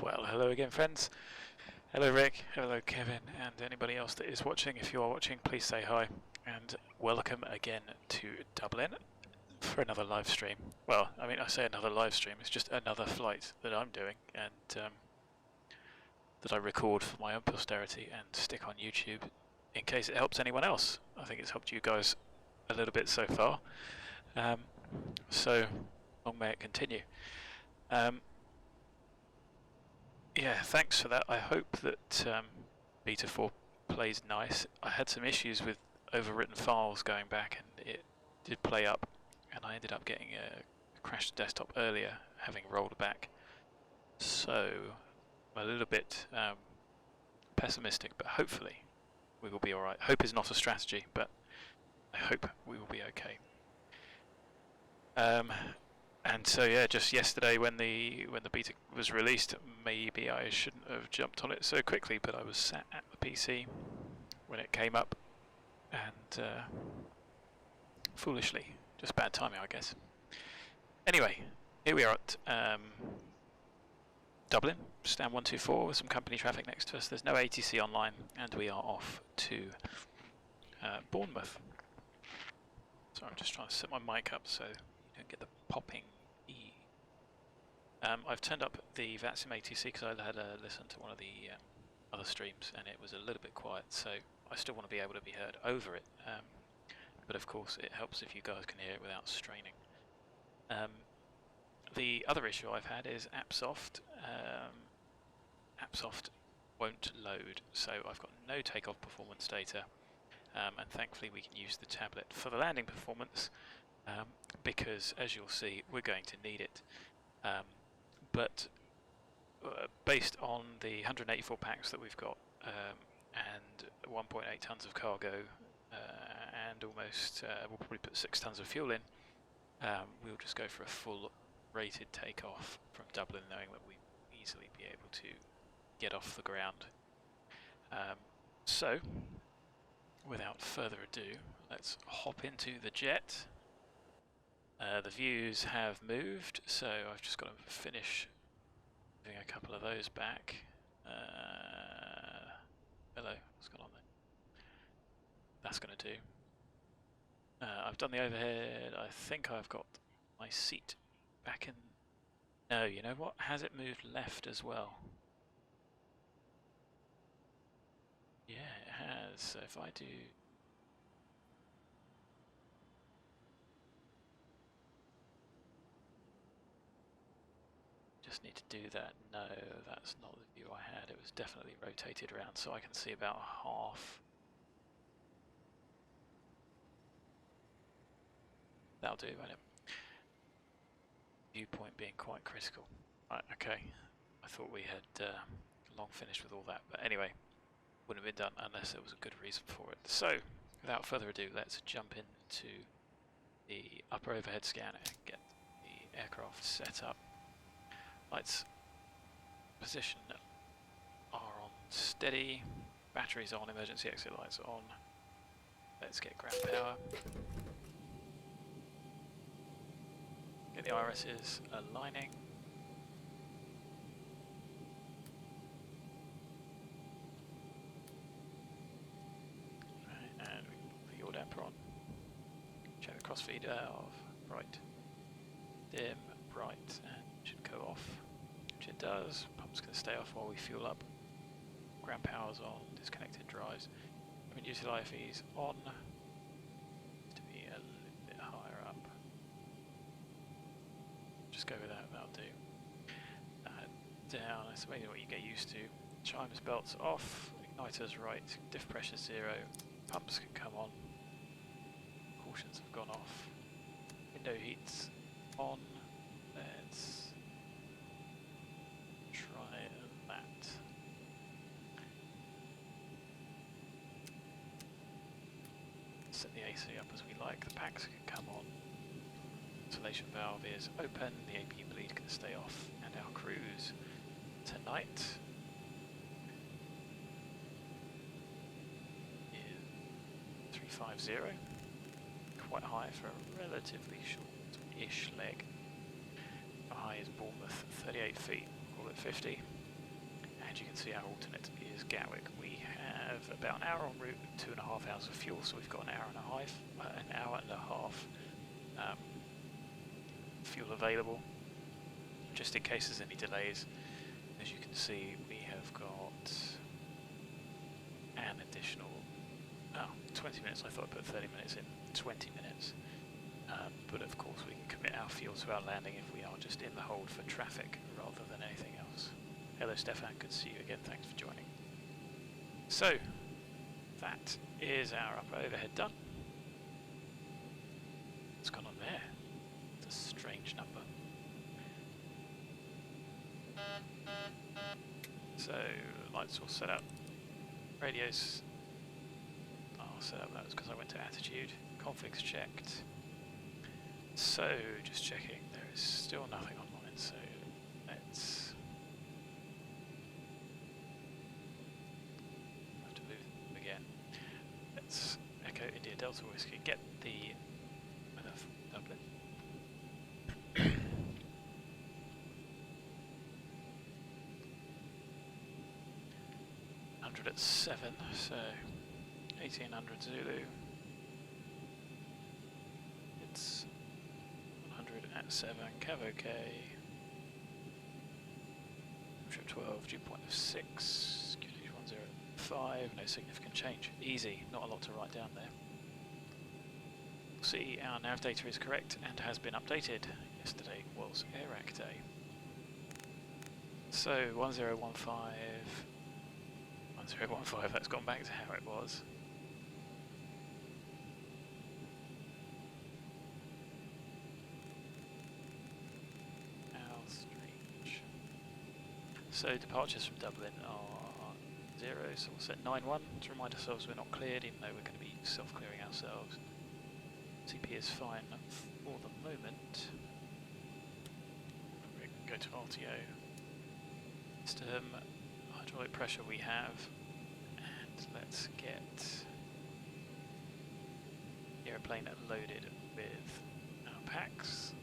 Well, hello again, friends. Hello, Rick. Hello, Kevin, and anybody else that is watching. If you are watching, please say hi, and welcome again to Dublin for another live stream. Well, I mean, I say another live stream, it's just another flight that I'm doing, and that I record for my own posterity and stick on YouTube in case it helps anyone else. I think it's helped you guys a little bit so far, so long may it continue. Yeah, thanks for that. I hope that Beta 4 plays nice. I had some issues with overwritten files going back, and it did play up, and I ended up getting a crashed desktop earlier, having rolled back. So I'm a little bit pessimistic, but hopefully we will be alright. Hope is not a strategy, but I hope we will be okay. And so yeah, just yesterday when the beta was released, maybe I shouldn't have jumped on it so quickly, but I was sat at the PC when it came up, and foolishly, just bad timing, I guess. Anyway, here we are at Dublin, stand 124 with some company traffic next to us. There's no ATC online, and we are off to Bournemouth. So I'm just trying to set my mic up so you don't get the popping. I've turned up the VATSIM ATC because I had a listen to one of the other streams and it was a little bit quiet, so I still want to be able to be heard over it, but of course it helps if you guys can hear it without straining. The other issue I've had is AppSoft. AppSoft won't load, so I've got no takeoff performance data, and thankfully we can use the tablet for the landing performance, because as you'll see we're going to need it. But based on the 184 packs that we've got, and 1.8 tons of cargo, and almost we'll probably put 6 tons of fuel in, we'll just go for a full rated takeoff from Dublin, knowing that we will easily be able to get off the ground. So without further ado, let's hop into the jet. The views have moved, so I've just got to finish moving a couple of those back. Hello, what's going on there? That's going to do. I've done the overhead. I think I've got my seat back in. No, you know what? Has it moved left as well? Yeah, it has. So if I do... Just need to do that. No, that's not the view I had. It was definitely rotated around so I can see about half. That'll do, won't it? Viewpoint being quite critical. Right, okay. I thought we had long finished with all that, but anyway, wouldn't have been done unless there was a good reason for it. So, without further ado, let's jump into the upper overhead scanner and get the aircraft set up. Lights position are on steady, batteries on, emergency exit lights on. Let's get ground power. Get the irises aligning. Right, and we can put the yaw damper on. Check the crossfeed of bright, dim, bright, and it should go off. Which it does. Pump's going to stay off while we fuel up. Ground power's on, disconnected drives. Reduce IFE's on. To be a little bit higher up. Just go with that, that'll do. Down, that's maybe what you get used to. Chimes belts off, igniters right, diff pressure 0, pumps can come on. Cautions have gone off. Window heats on. Let's try that. Set the AC up as we like, the packs can come on. Ventilation valve is open, the AP bleed can stay off, and our cruise tonight is 350. Quite high for a relatively short-ish leg. How high is Bournemouth? 38 feet, call it 50. and you can see our alternate is Gatwick. We have about an hour en route, 2.5 hours of fuel, so we've got an hour and a half fuel available, just in case there's any delays. As you can see, we have got an additional 20 minutes. I thought I put 30 minutes in, 20 minutes. But of course we can commit our fuel to our landing if we are just in the hold for traffic rather than anything else. Hello Stefan, good to see you again, thanks for joining. So, that is our upper overhead done. What's gone on there? It's a strange number. So, lights all set up. Radios are set up, that was because I went to attitude. Configs checked. So, just checking, there is still nothing online, so let's have to move them again. Let's Echo India Delta Whiskey, get the weather from Dublin. 100 at 7, so 1800 Zulu. It's 100 at 7, Cav OK. Trip 12, dew point of 6, QT 105, no significant change. Easy, not a lot to write down there. See, our nav data is correct and has been updated. Yesterday was AIRBORNE day. So 1015, that's gone back to how it was. How strange. So departures from Dublin are 0, so we'll set 9-1 to remind ourselves we're not cleared, even though we're going to be self-clearing ourselves. CP is fine for the moment. We can go to RTO. System, hydraulic pressure we have, and let's get the aeroplane loaded with our packs,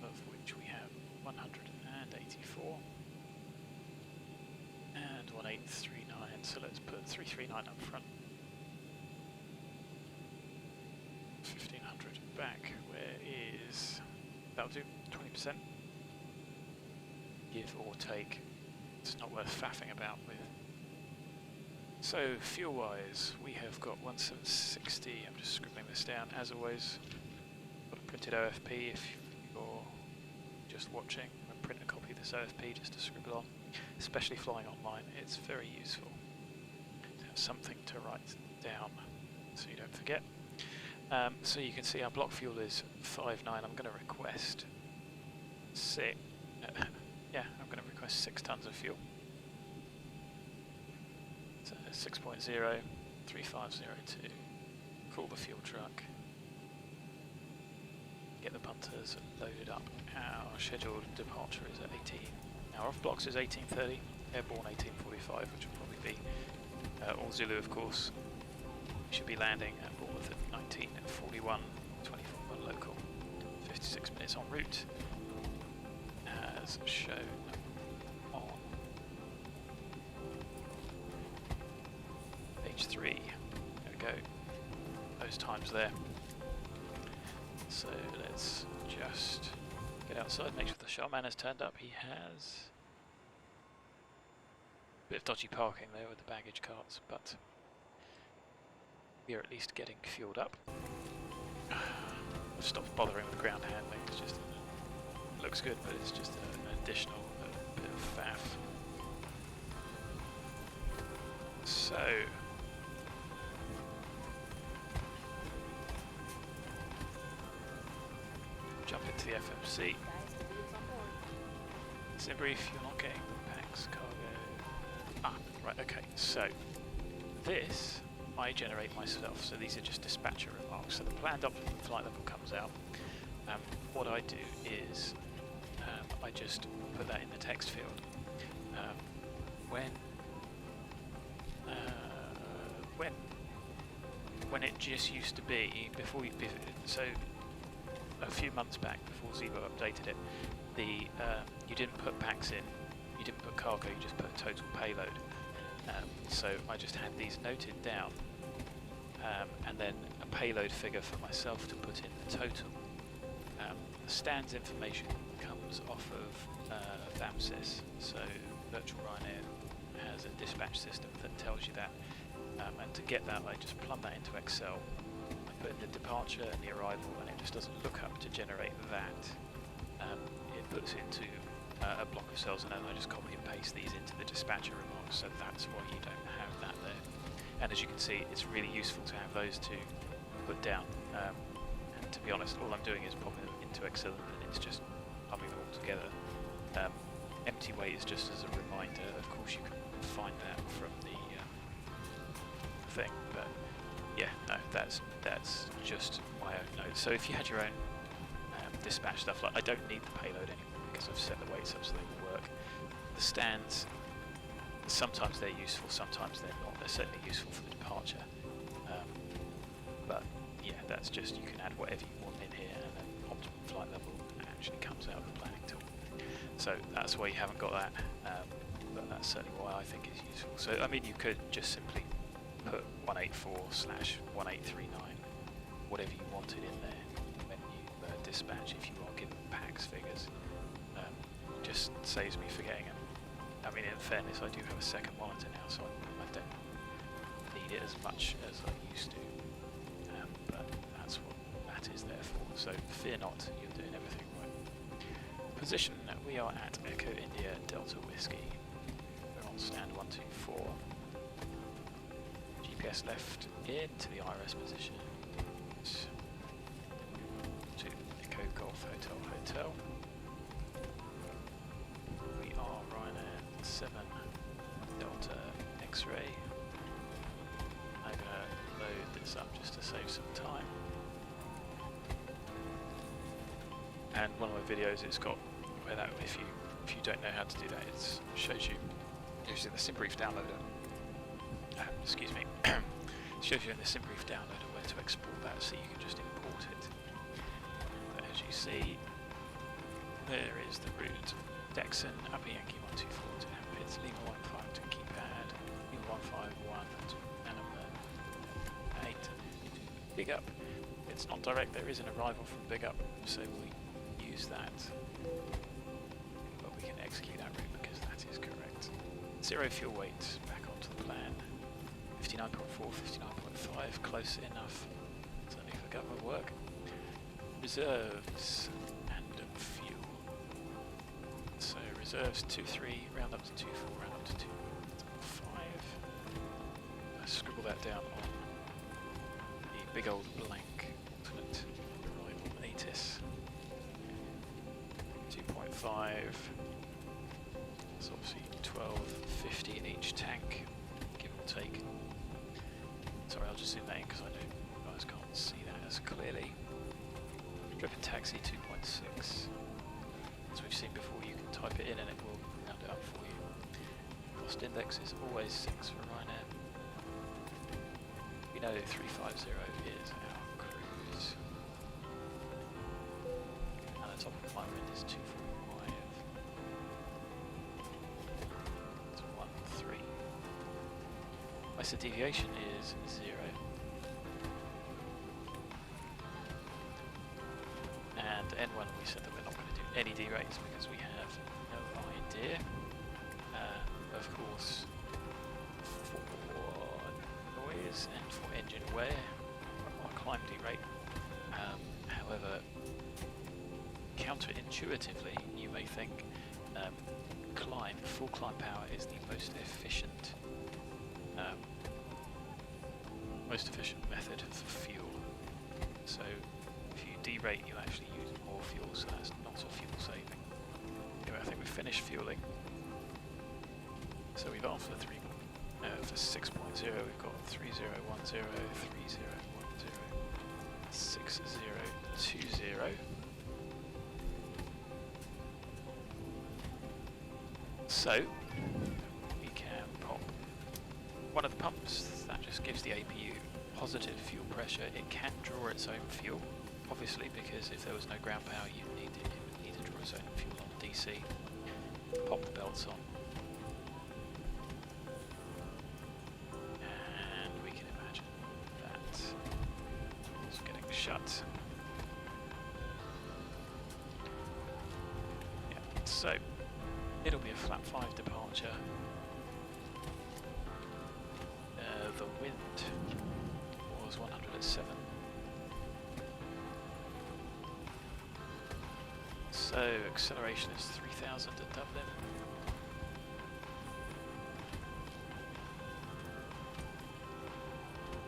of which we have 184 and 1839, so let's put 339 up front. 1500 back, where is, that'll do, 20%. Give or take, it's not worth faffing about with. So fuel wise, we have got 1760, I'm just scribbling this down as always. Got a printed OFP if you're just watching, and print a copy of this OFP just to scribble on. Especially flying online, it's very useful to have something to write down so you don't forget. So you can see our block fuel is 5.9. I'm going to request 6. I'm going to request 6 tons of fuel. So 6.0, 3502. Call the fuel truck. Get the punters loaded up. Our scheduled departure is at 18. Our off blocks is 18:30. Airborne 18:45, which will probably be all Zulu, of course. We should be landing at Bournemouth at 19:41, 24 local, 56 minutes en route, as shown on page 3. There we go, those times there. So let's just get outside, make sure the Charman has turned up. He has. Bit of dodgy parking there with the baggage carts, but we are at least getting fueled up. I've stopped bothering with ground handling, it's just, it looks good, but it's just an additional bit of faff. So, jump into the FMC. In brief, you're not getting the packs, cargo. Right, okay, so this I generate myself, so these are just dispatcher remarks. So the planned optimum flight level comes out. What I do is I just put that in the text field. When it just used to be so a few months back before Zibo updated it, you didn't put packs in you didn't put cargo, you just put total payload. So I just had these noted down, and then a payload figure for myself to put in the total. The stands information comes off of VATSIM, so Virtual Ryanair has a dispatch system that tells you that, and to get that I just plumb that into Excel. I put in the departure and the arrival, and it just doesn't look up to generate that. It puts into a block of cells, and then I just copy and paste these into the dispatcher remarks, so that's why you don't have that there. And as you can see, it's really useful to have those two put down. And to be honest, all I'm doing is popping them into Excel, and it's just plumbing them all together. Empty weight is just as a reminder. Of course, you can find that from the thing, but yeah, no, that's just my own notes. So if you had your own dispatch stuff, like I don't need the payload anymore because I've set the weights up so they will work. The stands, sometimes they're useful, sometimes they're not. They're certainly useful for the departure, but yeah, that's just, you can add whatever you want in here, and then optimum flight level actually comes out of the planning tool. So that's why you haven't got that, but that's certainly why I think it's useful. So I mean, you could just simply put 184/1839, whatever you wanted in there when you dispatch, if you are given PAX figures. Just saves me forgetting them. I mean, in fairness, I do have a second monitor now, so I don't need it as much as I used to, but that's what that is there for. So fear not, you're doing everything right. Position, we are at Echo India Delta Whiskey. We're on stand 124. GPS left into the IRS position to Echo Golf Hotel Hotel. We are Ryanair 7 Delta X-ray. I'm going to load this up just to save some time. And one of my videos, it's got where that, if you don't know how to do that, it shows you using the SimBrief downloader. Excuse me. Shows you in the SimBrief downloader where to export that, so you can just import it. But as you see, there is the route. DEXEN, Upper Yankee 124 to AMPIT, Lima 15 to KEPAD, Lima 151 to NANUM 8 to BUGUP. It's not direct, there is an arrival from BUGUP, so we use that. But we can execute that route because that is correct. Zero fuel weight, back onto the plan. 59.4, 59.5, close enough, certainly for government work. Reserves and fuel. So reserves 2.3, round up to 2.4, round up to 2.5. I scribble that down on the big old blank alternate arrival ATIS. 2.5. That's obviously 12.50 in each tank, give or take. Sorry, I'll just zoom that in because I know you guys can't see that as clearly. Trip and taxi 2.6. As we've seen before, you can type it in and it will round it up for you. Cost index is always 6 for Ryanair. We know 350 is our cruise. And the top of climb wind is 245. It's 1.3. ISO deviation is 0. And N1, we said that we're not going to do any derates because we have no idea. Of course, for noise and for engine wear, our climb derate. However, counterintuitively, you may think full climb power is the most efficient method for fuel. So if you derate, you actually use more fuel, so that's not a fuel saving. Anyway, I think we've finished fueling. So we've asked for 6.0, we've got 3010, 3010, 6020. So we can pop one of the pumps. That just gives the APU positive fuel pressure. It can draw its own fuel, obviously, because if there was no ground power, you'd need to draw its own fuel on DC. Pop the belts on. And we can imagine that it's getting shut. Yeah, so it'll be a flap 5 departure. The wind was 107. So acceleration is 3000 at Dublin.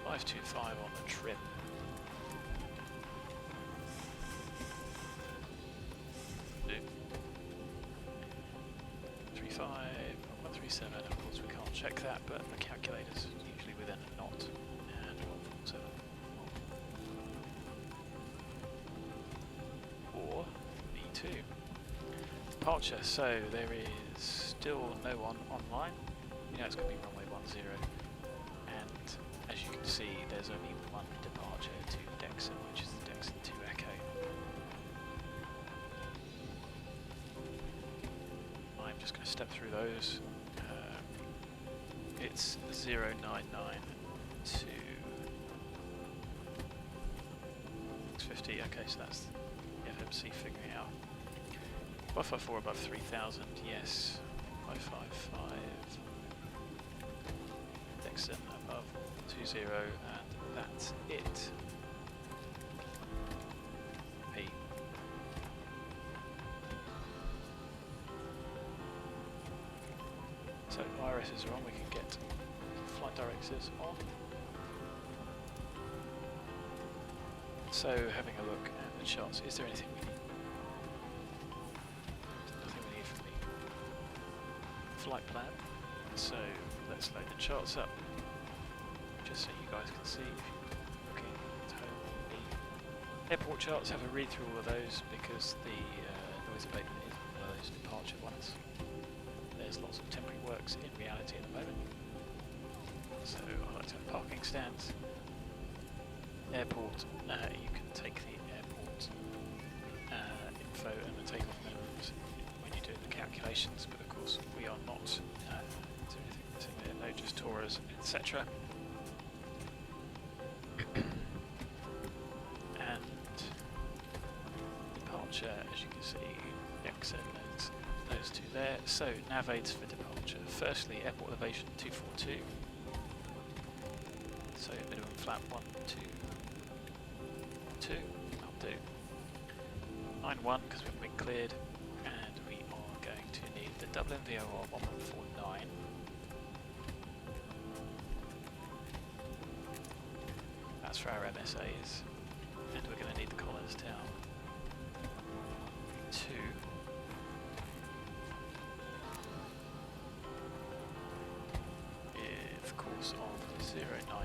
.525 on the trim. No. 35, 137, of course we can't check that, but the calculator's usually within a knot. And 147. Or B2. Departure, so there is still no one online. You know it's going to be runway 10. And as you can see, there's only one departure to DEXEN, which is the DEXEN 2 Echo. I'm just going to step through those. It's 099 to 650. Okay, so that's the FMC figuring out. Wi-Fi 4 above 3000, yes. Wi-Fi 5. DEXEN above 20, and that's it. P. So IRSs are on, we can get flight directives on. So having a look at the charts, is there anything we need? Nothing we need from the flight plan. So let's load the charts up, just so you guys can see if you're looking at home. The airport charts, have a read through all of those because the noise abatement is one of those departure ones. There's lots of temporary works in reality at the moment. So I like to have parking stands. Airport, you can take the airport info and the takeoff minimums when you're doing the calculations, but of course we are not. Is there anything missing there? No, just tours, etc. And departure, as you can see, DEXEN, those two there. So nav aids for departure. Firstly, airport elevation 242. So minimum flap 1, 2, 2. I'll do 91 because we haven't been cleared, and we are going to need the Dublin VOR 1149. That's for our MSAs, and we're going to need the Collins Town 2. With course of 099.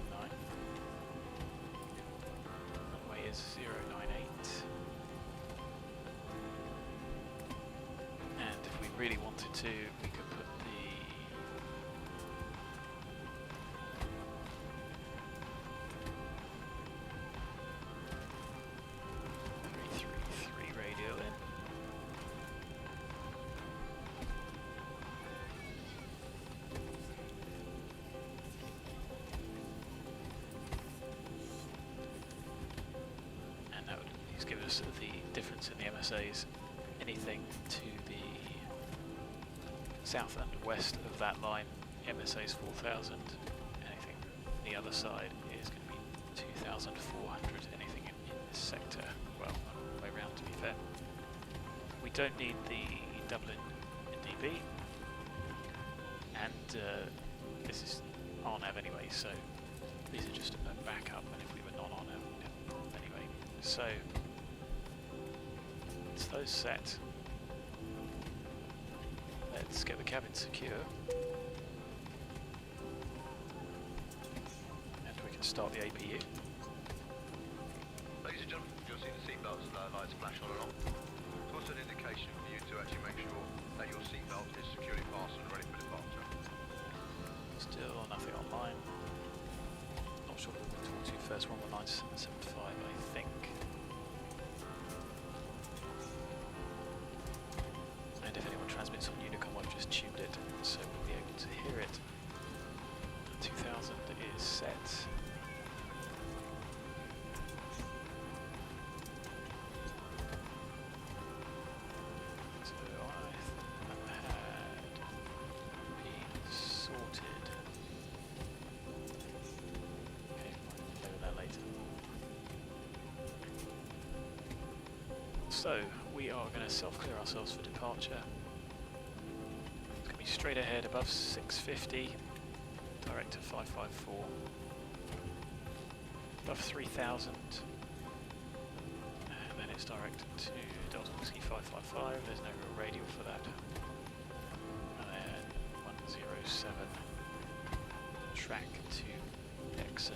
Runway is 098. And if we really wanted to, we could put the radial in. And that would at least give us the difference in the MSAs. Anything to the south and west of that line, MSA is 4,000. Anything on the other side is going to be 2,400. Anything in this sector, well, all the way around to be fair. We don't need the Dublin DB, and this is RNAV anyway, so these are just a backup, and if we were non-RNAV, anyway. So it's those set. Let's get the cabin secure, and we can start the APU. Ladies and gentlemen, you'll see the seatbelt lights flash on and on. It's also an indication for you to actually make sure that your seatbelt is securely fastened and ready for departure. Still nothing online. Not sure what we'll talk to first. 119.775, I think. And if anyone transmits on Unicom So we are going to self-clear ourselves for departure. It's going to be straight ahead above 650, direct to 554, above 3000, and then it's direct to Delta Whiskey 555. There's no real radial for that. And then 107, track to DEXEN.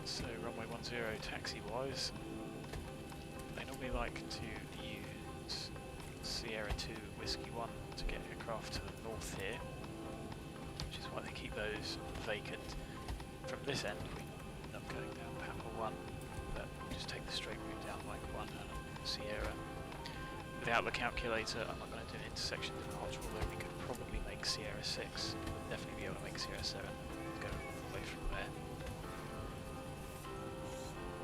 So runway 10 taxi-wise, they normally like to use Sierra 2 Whiskey 1 to get aircraft to the north here, which is why they keep those vacant. From this end, we're not going down Papa 1, but we'll just take the straight route down like 1 and Sierra. Without the calculator, I'm not going to do an intersection departure, although we could probably make Sierra 6. We'll definitely be able to make Sierra 7, go all the way from there.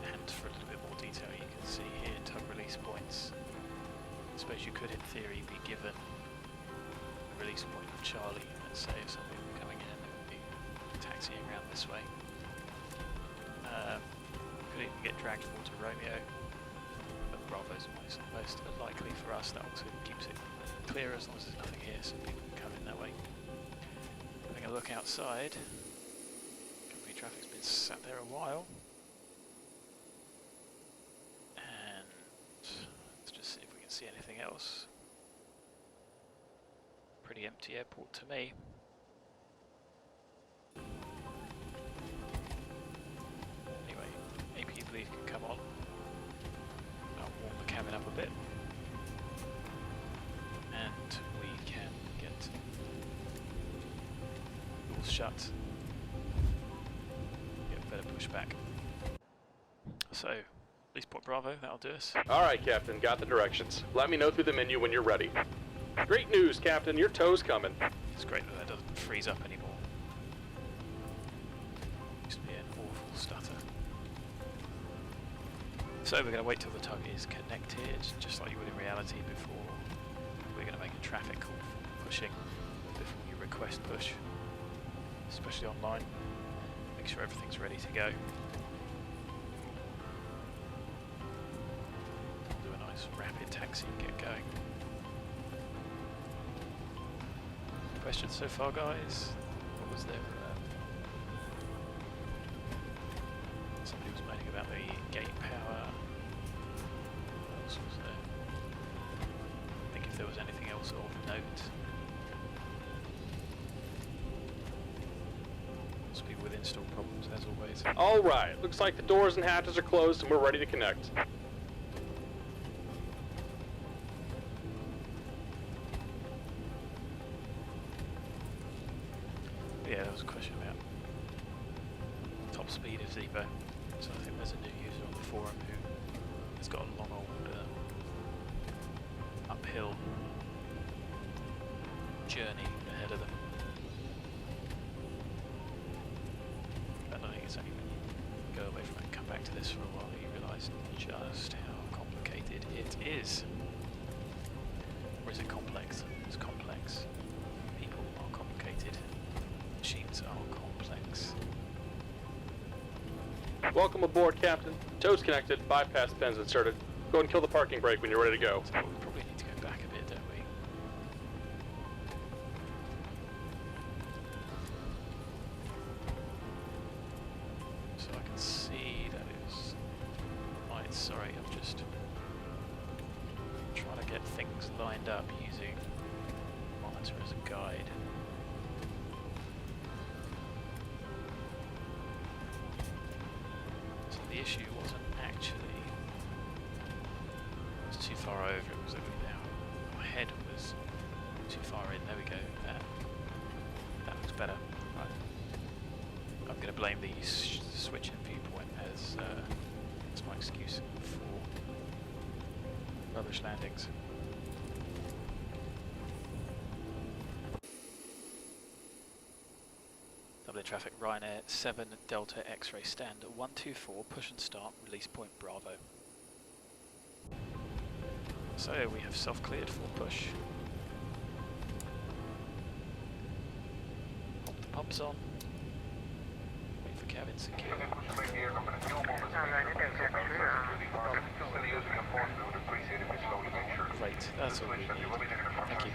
And for a little bit more detail, you can see here tug release points. I suppose you could, in theory, be given a release point of Charlie, and say if somebody were coming in, they would be taxiing around this way. Could even get dragged forward to Romeo, but Bravo's most likely for us. That also keeps it clear as long as there's nothing here, so people can come in that way. Having a look outside, company traffic's been sat there a while. Let's just see if we can see anything else. Pretty empty airport to me. Anyway, AMPIT lead can come on. I'll warm the cabin up a bit. And we can get doors shut. Get a better pushback. So, Release Point Bravo, that'll do us. Alright, Captain, got the directions. Let me know through the menu when you're ready. Great news, Captain, your tow's coming. It's great that doesn't freeze up anymore. Used to be an awful stutter. So we're going to wait till the tug is connected, just like you would in reality before we're going to make a traffic call for pushing, before you request push, especially online. Make sure everything's ready to go. Do a nice rapid taxi and get going. Questions so far, guys? What was there? Somebody was moaning about the gate power. What else was there? I think if there was anything else of note. Must be with install problems, as always. Alright, looks like the doors and hatches are closed and we're ready to connect. Yeah, there was a question about top speed of Zibo. So I think there's a new user on the forum who has got a long old uphill journey ahead of them. But I think it's only when you go away from it and come back to this for a while that you realise just how complicated it is. Or is it complex? It's complex. People are complicated. Machines are complex. Welcome aboard, Captain. Tow's connected, bypass pins inserted. Go ahead and kill the parking brake when you're ready to go. So we probably need to go back a bit, don't we? So I can see that it's... Right, sorry, I'm just trying to get things lined up using monitor as a guide. So the issue wasn't actually... It was too far over, it was over now. My head was too far in, there we go. That looks better. Right. I'm going to blame the switch in viewpoint as my excuse for rubbish landings. Dublin traffic, Ryanair 7 Delta X-ray stand 124, push and start, release point Bravo. So we have self-cleared for push. Pop the pumps on. cabin secure. Great, that's all we need. Thank you.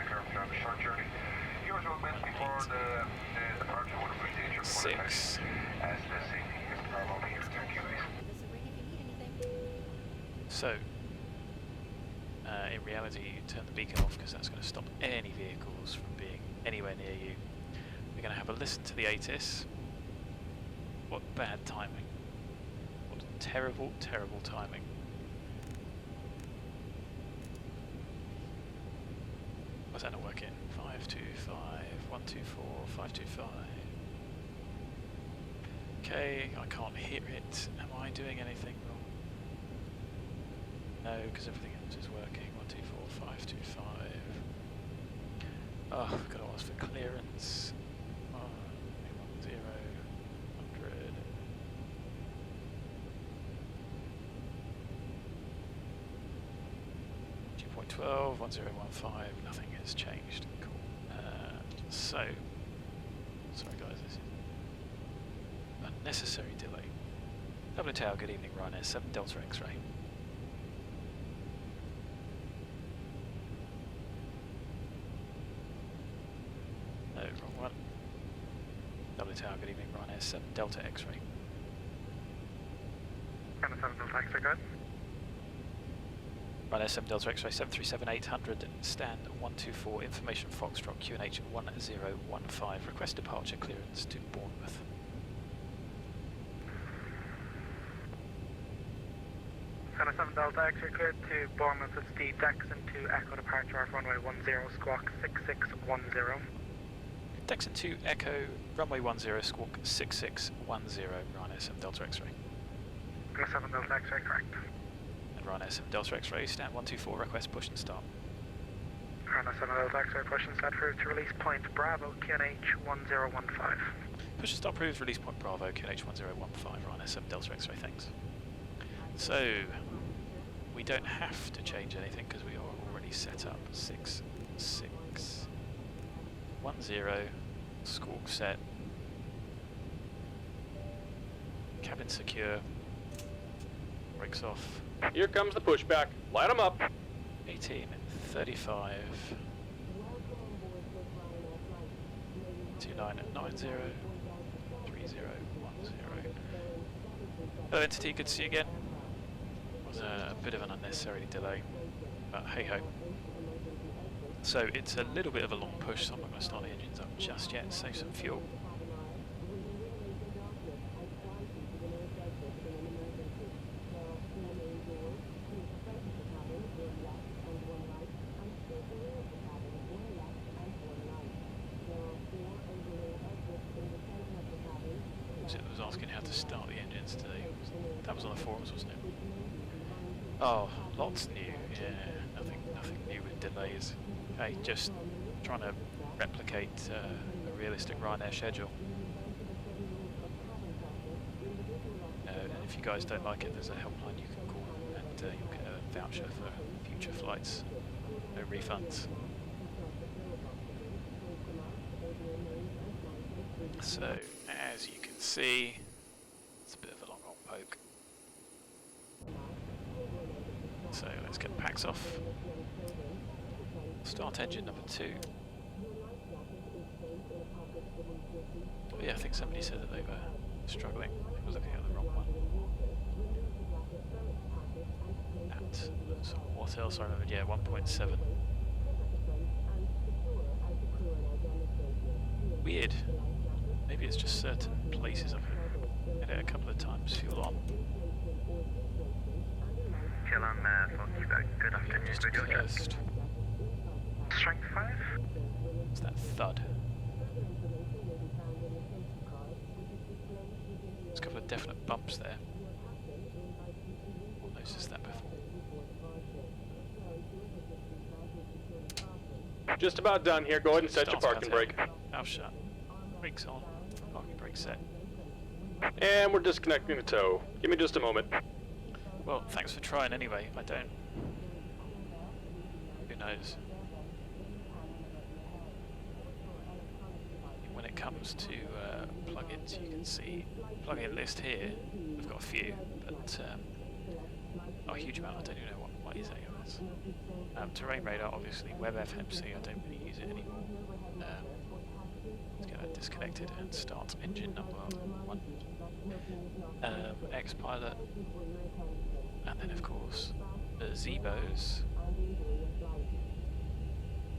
8, 6. So, in reality, you turn the beacon off because that's going to stop any vehicles from being anywhere near you. We're going to have a listen to the ATIS. What bad timing. What terrible, terrible timing. Why's that not working? 525, 124, 525. Okay, I can't hear it. Am I doing anything wrong? No, because everything else is working. 124, 525. Oh, I've got to ask for clearance. 10, 100. .12, 1015, nothing has changed. Cool. So, sorry guys, this is unnecessary delay. Dublin Tower, good evening, Ryanair 7 Delta X-ray. No, wrong one. Dublin Tower, good evening, Ryanair 7 Delta X-ray. 7 Delta X-ray, good. Ryanair 7 Delta X-ray 737-800, stand 124, information Foxtrot QNH 1015, request departure clearance to Bournemouth. Center 7 Delta X-ray cleared to Bournemouth, it's the DEXEN to Echo departure off runway 10 squawk 6610. DEXEN to Echo, runway 10 squawk 6610, Ryanair 7 Delta X-ray. Center 7 Delta X-ray, correct. Ryanair 7 Delta X-ray, stand 124, request push and start. Ryanair 7 Delta X-ray, push and start approved to release point Bravo, QNH 1015. Push and start approved, release point Bravo, QNH 1015, Ryanair 7 Delta X-ray, thanks. So, we don't have to change anything because we are already set up. 6610, squawk set, cabin secure, brakes off. Here comes the pushback. Light them up. 18, 35, 2990, 3010. Hello Entity, good to see you again. Was a bit of an unnecessary delay, but hey ho. So it's a little bit of a long push, so I'm not going to start the engines up just yet, save some fuel. It was asking how to start the engines today. That was on the forums, wasn't it? Oh, lots new. Yeah, nothing new with delays. Hey, just trying to replicate a realistic Ryanair schedule. And if you guys don't like it, there's a helpline you can call, and you'll get a voucher for future flights. No refunds. So, as you can see, it's a bit of a long old poke. So let's get the packs off. Start engine number 2. Oh yeah, I think somebody said that they were struggling. I was looking at the wrong one. And what else I remembered? Yeah, 1.7. Weird. Maybe it's just certain places I've hit it a couple of times. Fuel on. Fuel on, for Quebec. Good afternoon. Just cursed. Strength 5. What's that thud? There's a couple of definite bumps there. What noticed that before? Just about done here. Go ahead and set your parking brake. Mouth shut. Brakes on. Parking brake set. And we're disconnecting the tow. Give me just a moment. Well, thanks for trying anyway. I don't. Who knows? When it comes to plugins, you can see plugin list here. I've got a few, but not a huge amount. I don't even know what is AOS. Terrain radar, obviously. WebFMC, I don't really use it anymore. Let's get that disconnected and start engine number 1. X-Pilot, and then of course the Zibos.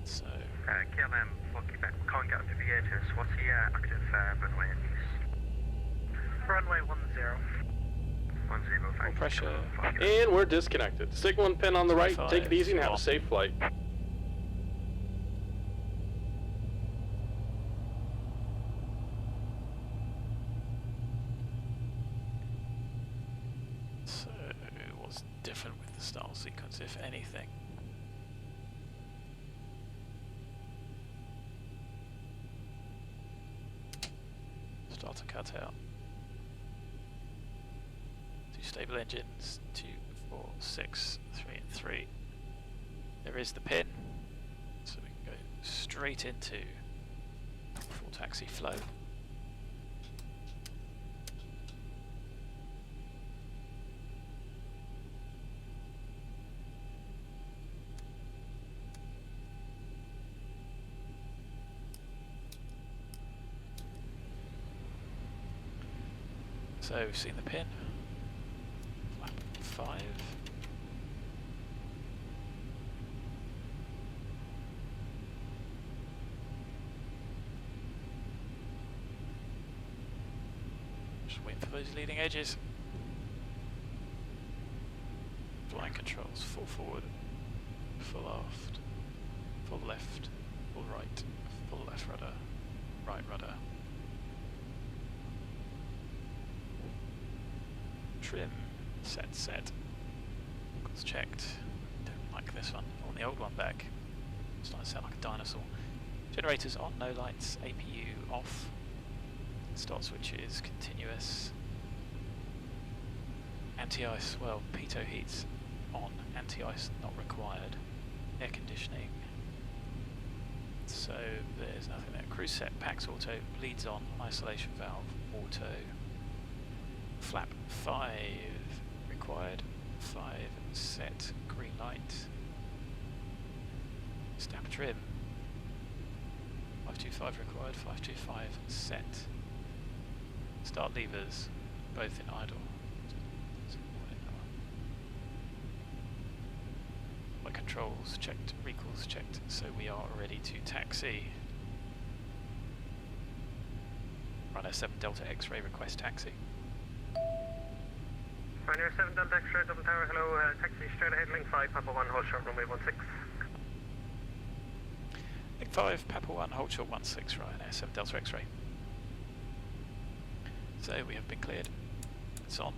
So KLM for Quebec, we can't get up to VHS. What's the active runway in use? Runway 10. 10, full thanks. pressure. And we're disconnected. Signaling pin on the right. Take it easy and have a 5, safe flight. So what's different with the start sequence, if anything? Starter cut out. 2 stable engines, 2, 4, 6, 3 and 3. There is the pin, so we can go straight into full taxi flow. So we've seen the pin, flap 5, just waiting for those leading edges. Flying controls, full forward, full aft, full left, full right, full left rudder, right rudder. Trim, set. It's checked. Don't like this one. I want the old one back. It's starting to sound like a dinosaur. Generators on, no lights. APU off. Start switches continuous. Anti-ice, well, pitot heats on. Anti-ice not required. Air conditioning. So there's nothing there. Cruise set, PAX auto, bleeds on. Isolation valve, auto. Flap 5 required, 5 set, green light, snap trim, 525 required, 525 set, start levers, both in idle, my controls checked, recalls checked, so we are ready to taxi. Runner 7 Delta X-ray request taxi. Ryanair 7 Delta X-ray, Dublin Tower, hello, taxi straight ahead, link 5, Papa 1, hold short, runway 16. Link 5, Papa 1, hold short 16, Ryanair 7 Delta X-ray. So we have been cleared. It's on.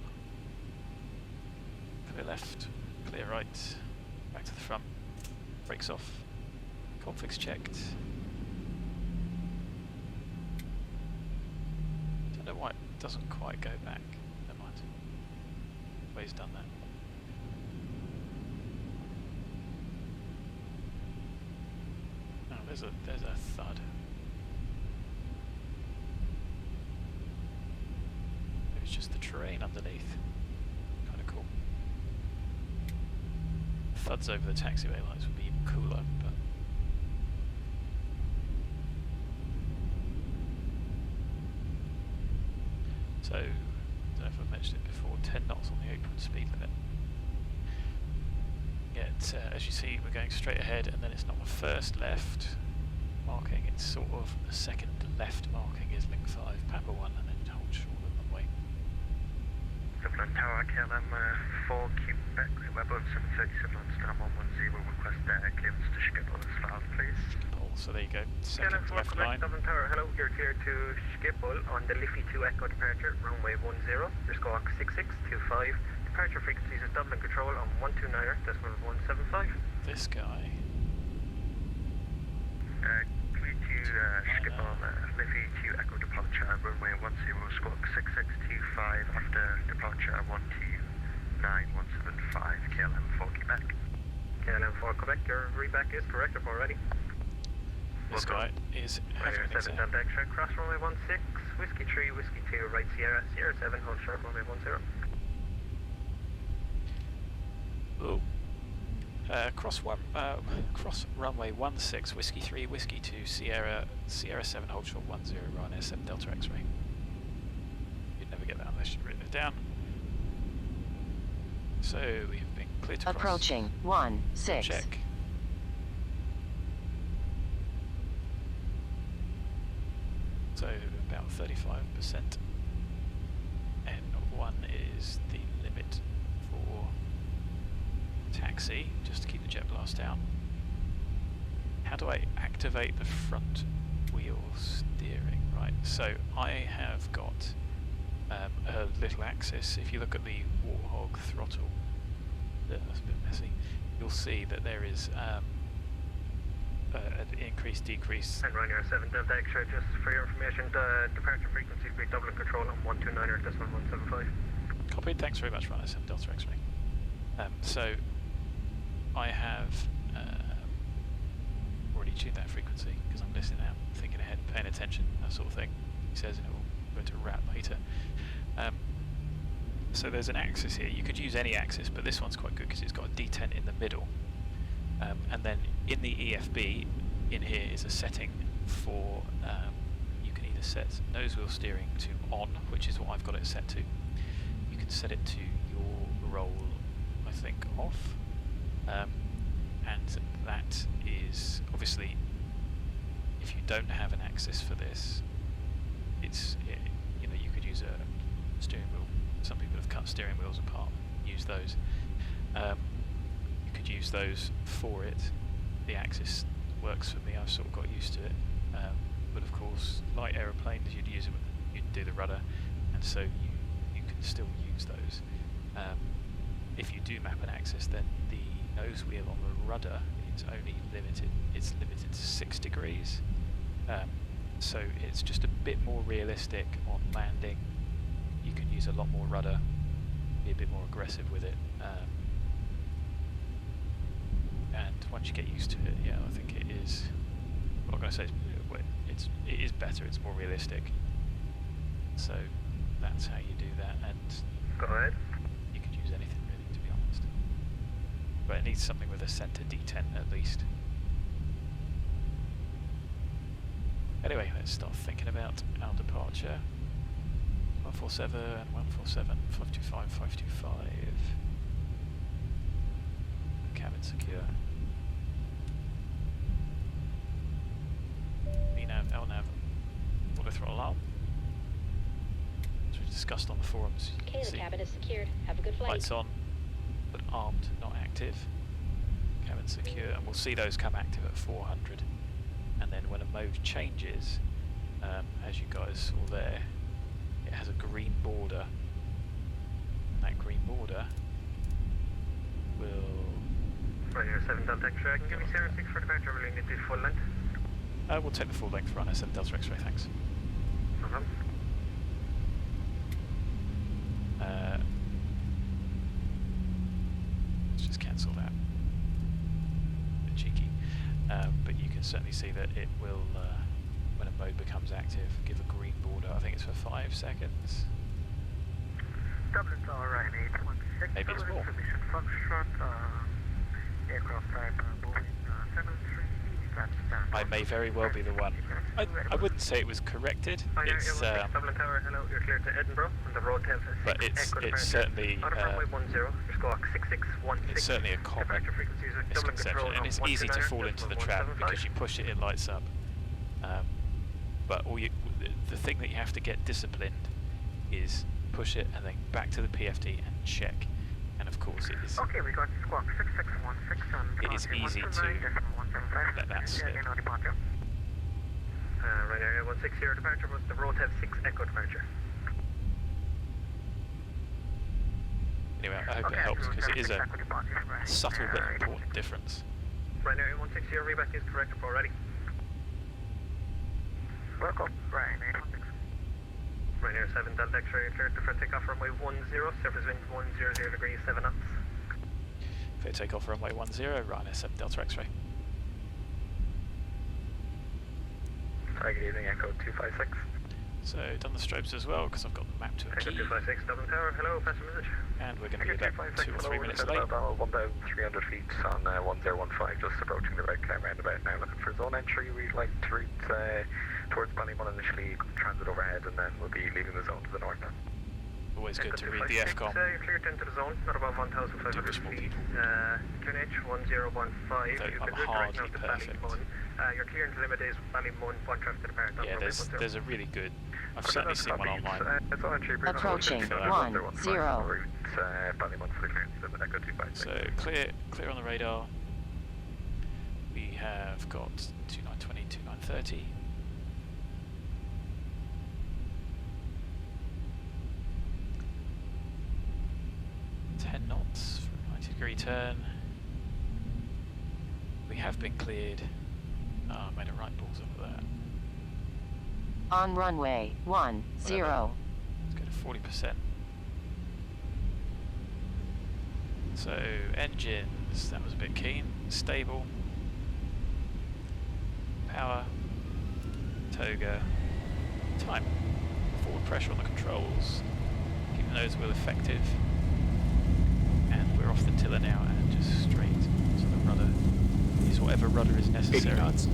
Clear left, clear right, back to the front, brakes off, configs checked. Don't know why it doesn't quite go back. Never mind. He's done that. Oh, there's a thud. Maybe it's just the terrain underneath. Kind of cool. Thuds over the taxiway lights would be even cooler, but so I don't know if I've mentioned it before, 10 knots on the open speed limit. Yet, as you see, we're going straight ahead, and then it's not the first left marking, it's sort of the second left marking is link 5, Papa 1, and then hold short of the runway. Dublin Tower, KLM 4, Quebec, Webber 737 on Star 110, request clearance to Schiphol as well, please. So there you go, second KLM 4, left Quebec, line. Dublin Tower, hello, you're clear to Schiphol on the Liffey 2 Echo departure, runway 10, your squawk 6625. Departure frequencies is Dublin Control on 129er, decimal 175. This guy. Clear to Schiphol, Liffey 2 Echo departure, runway 10, squawk 6625 after departure 129175, KLM 4 Quebec. KLM 4 Quebec, your readback is correct, report ready. This guy is having an Ryanair 7 exam. Delta X-ray, cross runway 16, Whiskey 3, Whiskey 2, right Sierra, Sierra 7, hold short, runway 10. Ooh. Cross runway 16, Whiskey 3, Whiskey 2, Sierra 7, hold short 10, Ryanair 7 Delta X-ray. You'd never get that unless you'd written it down. So we have been cleared to cross. Approaching 16. Check. So about 35%. N1 is the limit for taxi, just to keep the jet blast down. How do I activate the front wheel steering? Right, so I have got a little axis. If you look at the Warthog throttle, that's a bit messy, you'll see that there is an increase, decrease. And Ryanair 7 Delta X-ray, just for your information, the departure frequency will be Dublin control on 129er, decimal 175. Copied, thanks very much, Ryanair 7 Delta X-ray. So I have already tuned that frequency because I'm listening out, thinking ahead, paying attention, that sort of thing. He says, and it will go into rat later. So there's an axis here. You could use any axis, but this one's quite good because it's got a D10 in the middle. And then in the EFB, in here is a setting for, you can either set nose wheel steering to on, which is what I've got it set to. You can set it to your roll, I think, off. And that is, obviously, if you don't have an axis for this, it's, you know, you could use a steering wheel. Some people have cut steering wheels apart and use those. You could use those for it. The axis works for me, I've sort of got used to it. But of course, like aeroplanes, you'd use it with, you'd do the rudder, and so you can still use those. If you do map an axis, then the nose wheel on the rudder is only limited, it's limited to 6 degrees. So it's just a bit more realistic on landing. You can use a lot more rudder, be a bit more aggressive with it. And once you get used to it, yeah, I think it is, what I'm going to say is, it is better, it's more realistic. So that's how you do that, and Go ahead. you could use anything really, to be honest. But it needs something with a center D10 at least. Anyway, let's start thinking about our departure. 147, 147, 525, 525. Cabin secure. VNAV, LNAV, auto throttle alarm. As we discussed on the forums, you Okay, can the see cabin is secured. Have a good flight. lights on, but armed, not active. Cabin secure, and we'll see those come active at 400. And then when a mode changes, as you guys saw there, it has a green border. And that green border will... Ryanair 7 Delta X-ray, can you give me 06 for departure, we're going to do full length. we'll take the full length Ryanair 7 Delta X-ray, thanks. No problem. Let's just cancel that. Bit cheeky. But you can certainly see that it will, when a mode becomes active, give a green border. I think it's for 5 seconds. Dublin's alright, 816. Maybe it's more. Submission Foxtrot, aircraft type Boeing 737. I may very well be the one. I wouldn't say it was corrected. It's Dublin Tower, hello, you're clear to Edinburgh, and the road tells us but it's certainly out of runway 10, your squawk 6616. it's certainly a common Departure frequencies are Dublin misconception, control and on it's easy to 129, fall into the decimal trap 175. because you push it, it lights up. But the thing that you have to get disciplined is push it and then back to the PFD and check. And of course it is. Okay, we got squawk 6616 on It is easy to let that slip. Right area 160 departure was the road 6 echo departure. Anyway, I hope it helps because it is a subtle but important difference. Right area 160, your reback is correct for ready. Welcome, right area 160. Right area 7 Delta X-ray cleared for takeoff runway 10, surface wind 100 degrees 7 knots. Clear takeoff runway 10, Ryanair 7 Delta X-ray. Hi, good evening, Echo 256. So done the strobes as well because I've got the map to a Echo key, 256, Dublin Tower. Hello, pass a message. and we're going to be about 2 or 3 minutes late. About 1,300 feet on 1015, just approaching the red car roundabout now, looking for zone entry. We'd like to route towards Ballymun initially, transit overhead, and then we'll be leaving the zone to the north now. Always good to read the FCOM. You're cleared into the zone, not about 1,500 Wish more feet. people QNH 1015, Though you I'm can route right now hardly to perfect. Ballymun. Your clearance limit is Ballymun, 1 traffic to the park. Yeah, there's a really good. I've certainly seen one online. Approaching 10. Ballymun for the clearance limit, Echo 256. So clear on the radar. We have got 2920, 2930. Knots for a 90-degree turn. We have been cleared. Oh, I made a right balls over there. On runway 10. Let's go to 40%. So engines, that was a bit keen. Stable. Power. Toga. Time. Forward pressure on the controls. Keep the nose wheel effective. And we're off the tiller now and just straight to the rudder. Use whatever rudder is necessary. 80 knots.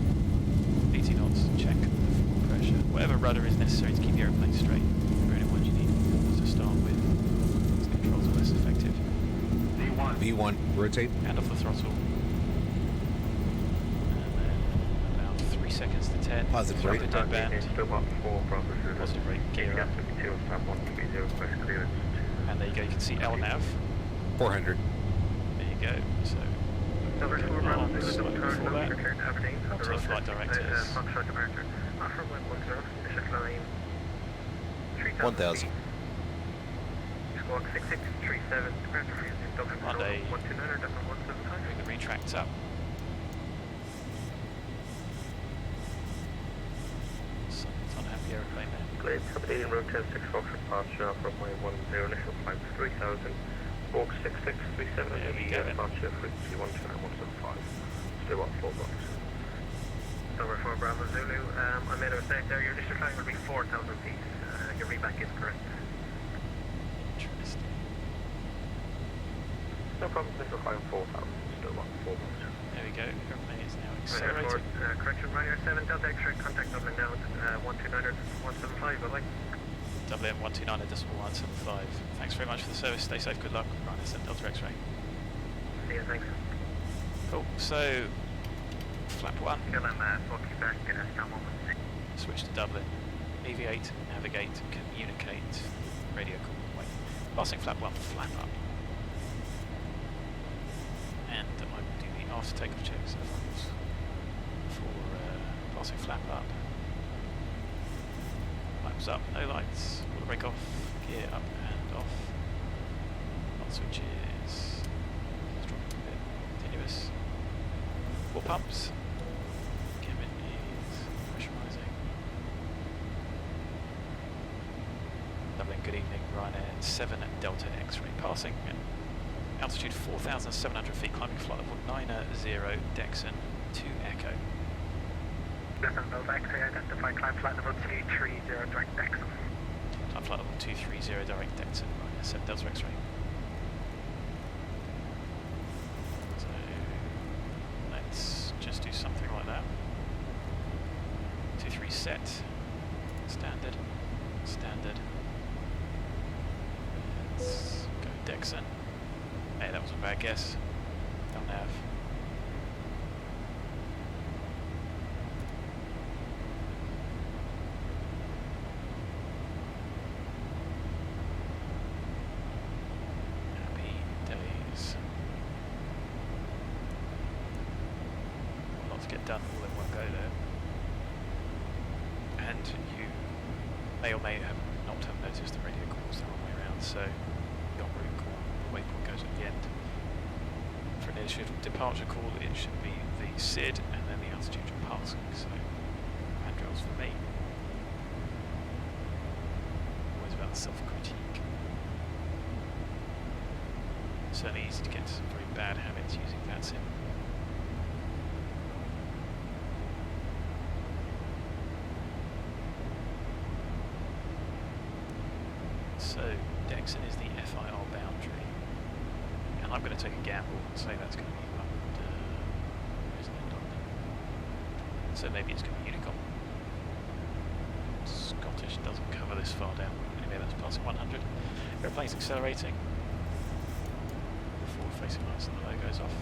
80 knots, check the fuel pressure. Whatever rudder is necessary to keep the aeroplane straight. Bearing in mind you need forwards to start with. These controls are less effective. V1, rotate. Hand off the throttle. And then about 3 seconds to 10. Positive Stop rate. the dead band. Positive Positive rate, gear up. And there you go, you can see LNAV. 400. There you go. So Number 4 Bravo, Slightly Zulu, before that. return to Aberdeen. Onto flight directors. Foxtrot departure. Offer 110, initial climb 1000. Squawk 6637, departure frequency Dublin control Monday. 129, that's 175. bring the retracts up. Something's unhappy aeroplane there. Glade, Aberdeen, route 106, Foxtrot departure, offer 110, initial climb 3000. Squawk 6637, There we go then. departure frequency 129, 175. Still on 4 blocks. Number 4 Bravo Zulu, I made a mistake there, your initial climb will be 4,000 feet. Your reback is correct. Interesting. No problem, initial climb 4,000, still on 4 blocks. There we go. Aeroplane is now Accelerating. accelerating. Correction, Ryanair 7, Delta X-ray, contact Dublin now, 129, 175, bye-bye. Dublin 129.175. Thanks very much for the service. Stay safe. Good luck. Ryanair 7 Delta X-ray. See ya, thanks. Cool. So, flap 1. Kill them, we'll keep back, stand 1. Switch to Dublin. Aviate, navigate, communicate. Radio call. Wait. Passing flap 1. Flap up. And I will do the after takeoff checks of course for passing flap up. Lights up, no lights. Water brake off. Gear up and off. Hot switches. Let's drop it a bit. Continuous. 4 pumps. Cabin is pressurising. Dublin, good evening. Ryanair 7 Delta X-ray passing. Altitude 4,700 feet, climbing flight level 90, DEXEN 2 Echo. Delta X-ray, identify climb flight level 230, direct DEXEN. Climb flight level 230, direct DEXEN, Ryanair 7 Delta X-ray. So, let's just do something like that. 2-3 set. Standard. Standard. Let's go DEXEN. Hey, that was a bad guess. Don't have. Happy days. A lot to get done all in one go there. And you may or may have not have noticed the radio calls the wrong way around, so the en route call, the waypoint goes at the end. For an initial departure call, it should be the SID and then the altitude you're passing, so hand drills for me. Always about self-critique. Certainly easy to get to some very bad habits using VATSIM. And I'm going to take a gamble and say that's going to be isn't it Dublin? So maybe it's going to be Unicom. Scottish doesn't cover this far down. Anyway, that's passing 100. Airplane's accelerating. The forward-facing lights and the logo's off.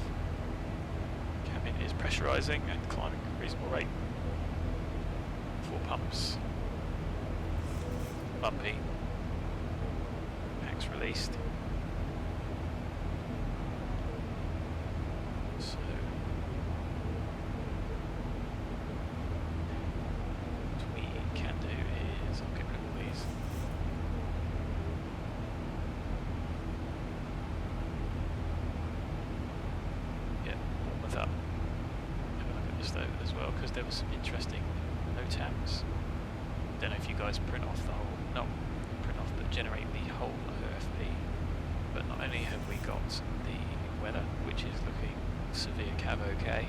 Cabin is pressurising and climbing at a reasonable rate. 4 pumps. Bumpy. Packs released. So what we can do is I'll get rid of all these. Yeah, Bournemouth up. Have a look at this though as well, because there was some interesting NOTAMs. Don't know if you guys print off the whole, not print off, but generate the whole OFP. But not only have we got the weather, which is looking severe cav OK,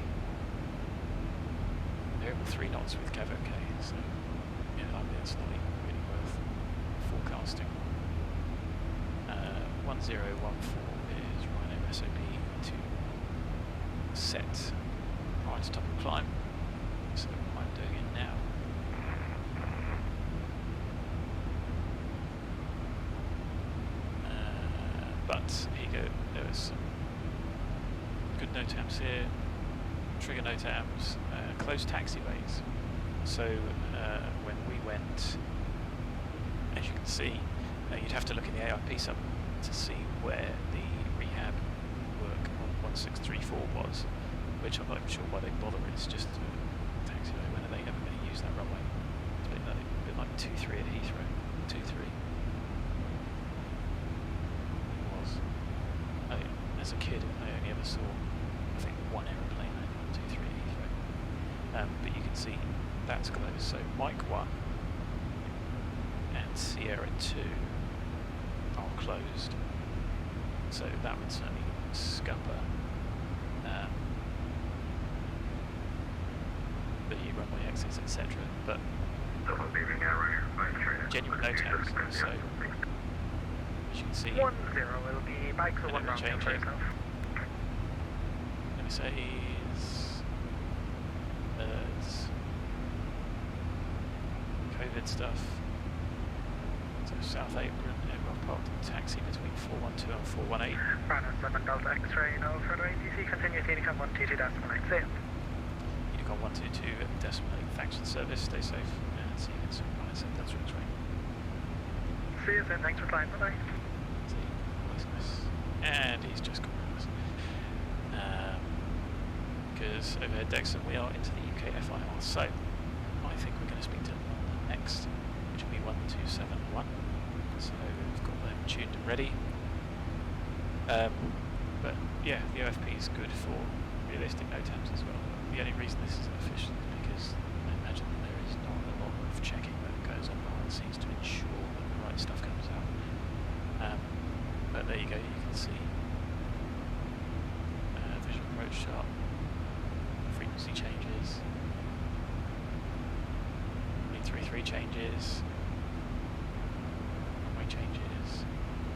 they're able 3 knots with cav OK, so yeah, I mean, it's not even really worth forecasting. 1014 is Rhino SOP to set prior to top of climb, so I'm doing it now. But here you go, there was some good NOTAMs here, trigger NOTAMs, closed taxiways. So when we went, as you can see, you'd have to look in the AIP sub to see where the rehab work on 1634 was, which I'm not even sure why they bother. It's just a taxiway. When are they ever going to use that runway? It's a bit like 2-3 at Heathrow. 2-3. As a kid, I only ever saw, I think, 1 aeroplane landing on 2-3 at Heathrow. But you can see that's closed. So Mike 1 and Sierra 2 are closed. So that would certainly scupper the runway exits, etc. But genuine NOTAMs. So as you can see, 10 will be bikes or 1 round for yourself. MSAs, birds, COVID stuff. So South Apron, everyone parked in taxi between 412 and 418. Brano 7 Delta X-ray, no further ATC, continue to Unicom 122.8, see ya. Unicom 122.8, thanks for the service, stay safe, and see you again soon. That's X-ray. See you soon, thanks for flying, bye bye. And he's just gone around us. Because over at DEXEN we are into the UK FIR, so I think we're going to speak to London next, which will be 1271. So we've got them tuned and ready. But yeah, the OFP is good for realistic NOTAMs as well. The only reason this isn't official is because I imagine that there is not a lot of checking that goes on behind the scenes to ensure that the right stuff comes out. But there you go, you can see visual approach chart, frequency changes, 333 changes, runway changes,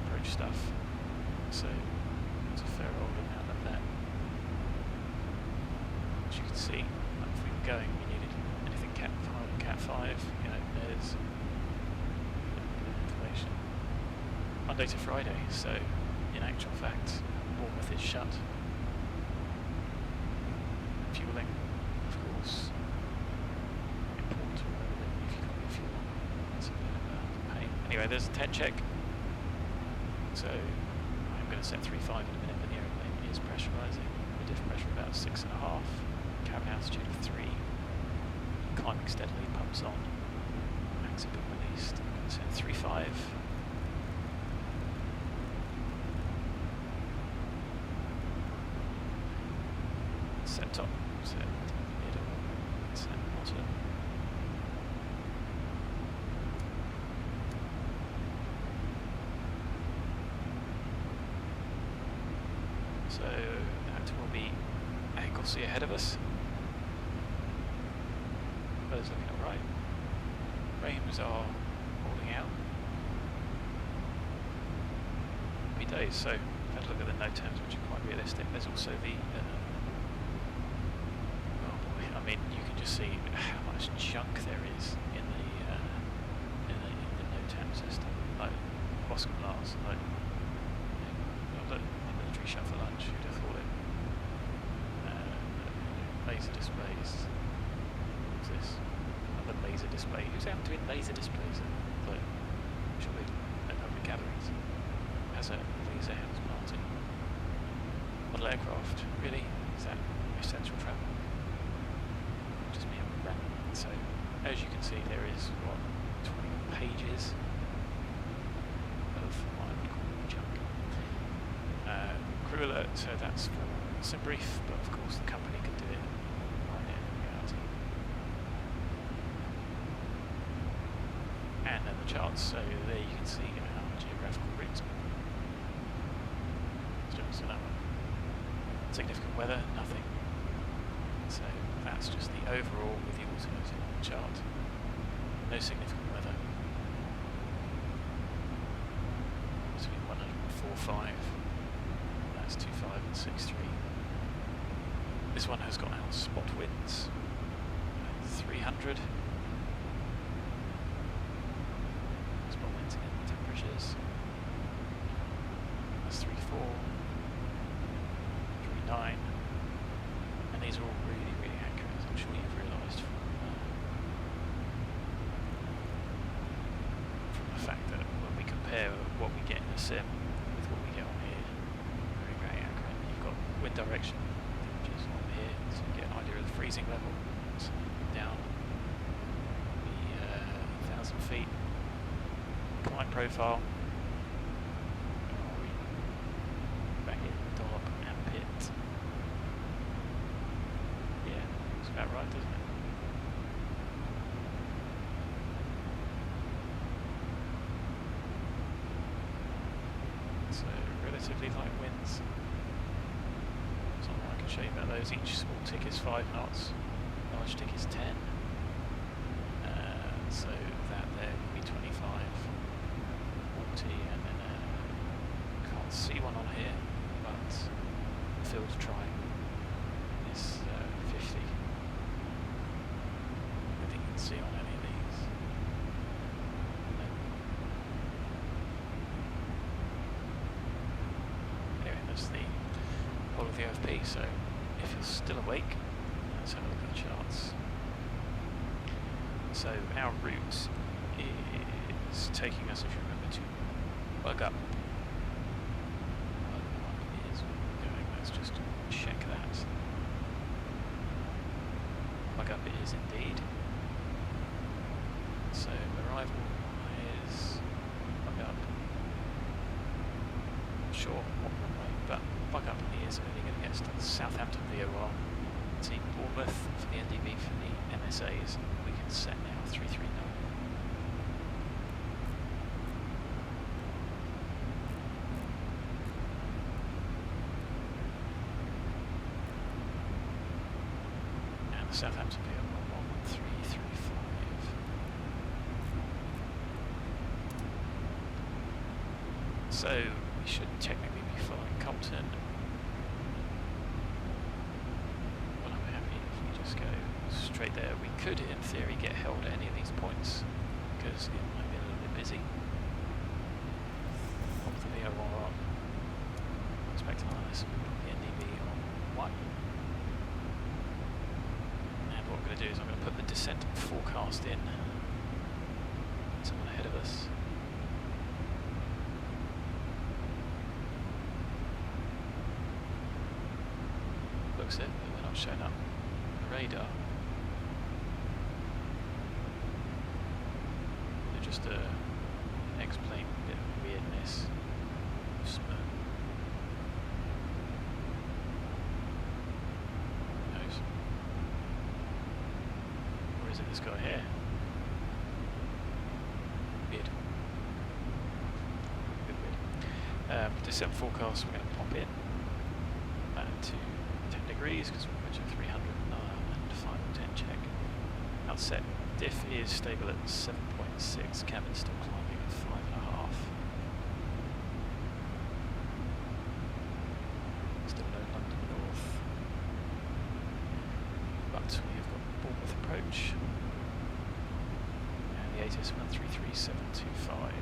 approach stuff. So it's a fair old amount of that. As you can see, if we were going, we needed anything Cat 5 or Cat 5, you know, there's information. Monday to Friday, so in actual fact, Bournemouth is shut. Fueling, of course, important to remember if you can't get fuel on. It's a bit of a pain. Anyway, there's a 10 check. So I'm going to set 3.5 in a minute, but the aeroplane is pressurising. The diff pressure about 6.5, cabin altitude of 3, climbing steadily, pumps on, max been released. I'm going to set 3.5. Set top, set middle, set bottom. So that will be Anglesey ahead of us. Weather's looking alright. Rains are holding out. Happy days, so I've had a look at the node terms, which are quite realistic. There's also the oh boy, I mean, you can just see how much junk there is in the node term system. Like Oscar Lars, like look, the military shop for lunch. Who'd have thought it? Laser displays. What's this? Another laser display. Who's out doing laser displays? Like, surely at public gatherings. As a laser house party. Model aircraft, really? Is that essential travel? Just me and random. So, as you can see, there is, what, 21 pages of what I would call junk. Crew alert, so that's for sim brief, but of course the company can do it right in reality. And then the charts, so there you can see how geographical routes go. So that one. Significant weather, nothing. So that's just the overall with the automotive chart. No significant weather. Between 104.5. That's 2.5 and 6.3. This one has got out spot winds. 300. Spot winds and temperatures. That's 3.4. 3.9. And these are all really, really accurate, as I'm sure you've realised from the fact that when we compare what we get in a sim with what we get on here, very, very accurate. You've got wind direction, which is on here, so you get an idea of the freezing level. So down the 1,000 feet. Climb profile. Back in DUB, AMPIT. Yeah, looks about right, doesn't it? So relatively light winds. So I can show you about those. Each small tick is 5 knots, large tick is 10. So that there would be 25, 40, and then can't see one on here, but the field try is 50. I think you can see on any of these. No. Anyway, that's the whole of the OFP, so if you're still awake, let's have a look at the charts. So our route is taking us, if you remember, to BUGUP. Is going. Let's just check that. BUGUP it is indeed. So arrival is BUGUP. Not sure what runway, but BUGUP is only going to get us to the Southampton VOR. Team Bournemouth for the NDB for the MSAs. We can set now 339. And the Southampton VO 11335. So we should technically be following Compton. Straight there. We could, in theory, get held at any of these points because it might be a little bit busy. Pop the VOR on. Expect analysis. Put the NDB on 1. And what I'm going to do is I'm going to put the descent forecast in. Someone ahead of us. Looks it, but we're not showing up. Radar. Just a explain a bit of weirdness. Who knows? Or is it this guy here? Weird. Weird. Descent forecast we're going to pop in to 10 degrees because we're approaching 300 and final 10 check. Outset diff is stable at 7.6, cabin still climbing at 5.5. approach. And the ATIS 133725.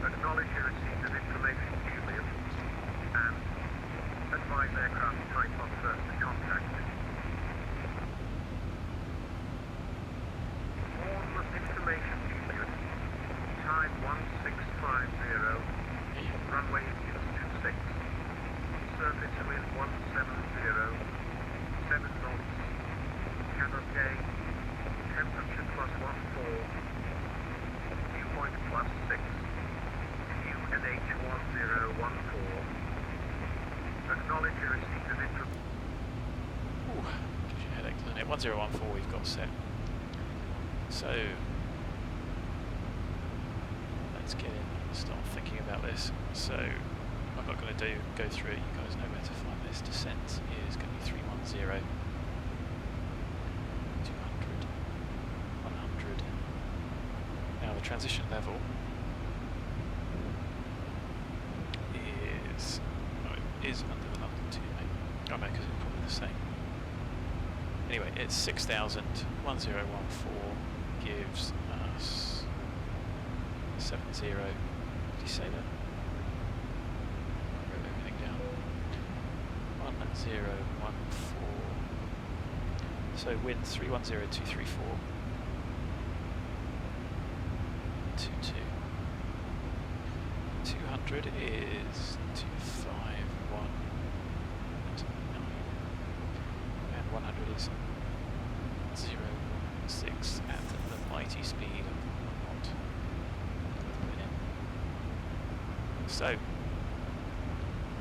Acknowledge your receipt of information, Julian, and advise aircraft type on first to contact. All information, Julian. Time 1650, runway is 26, surface wind 170, 7 knots, cannon gauge, temperature +14, dew point +6. NH1014. Acknowledge your receipt of information. Ooh, gives you a headache, doesn't it? 1014 we've got set. So, let's get in and start thinking about this. So, I'm not going to go through it, you guys know where to find this. Descent is going to be 310, 200, 100. Now the transition level is under the London 2, mate. Oh no, because it's probably the same. Anyway, it's 6,000. 1014 gives us 70. Did you say that? Wrote everything down. 1014. So wind 310234. 22. 200 is 251. And 100 is 0.6 at the mighty speed of 1 knot. So,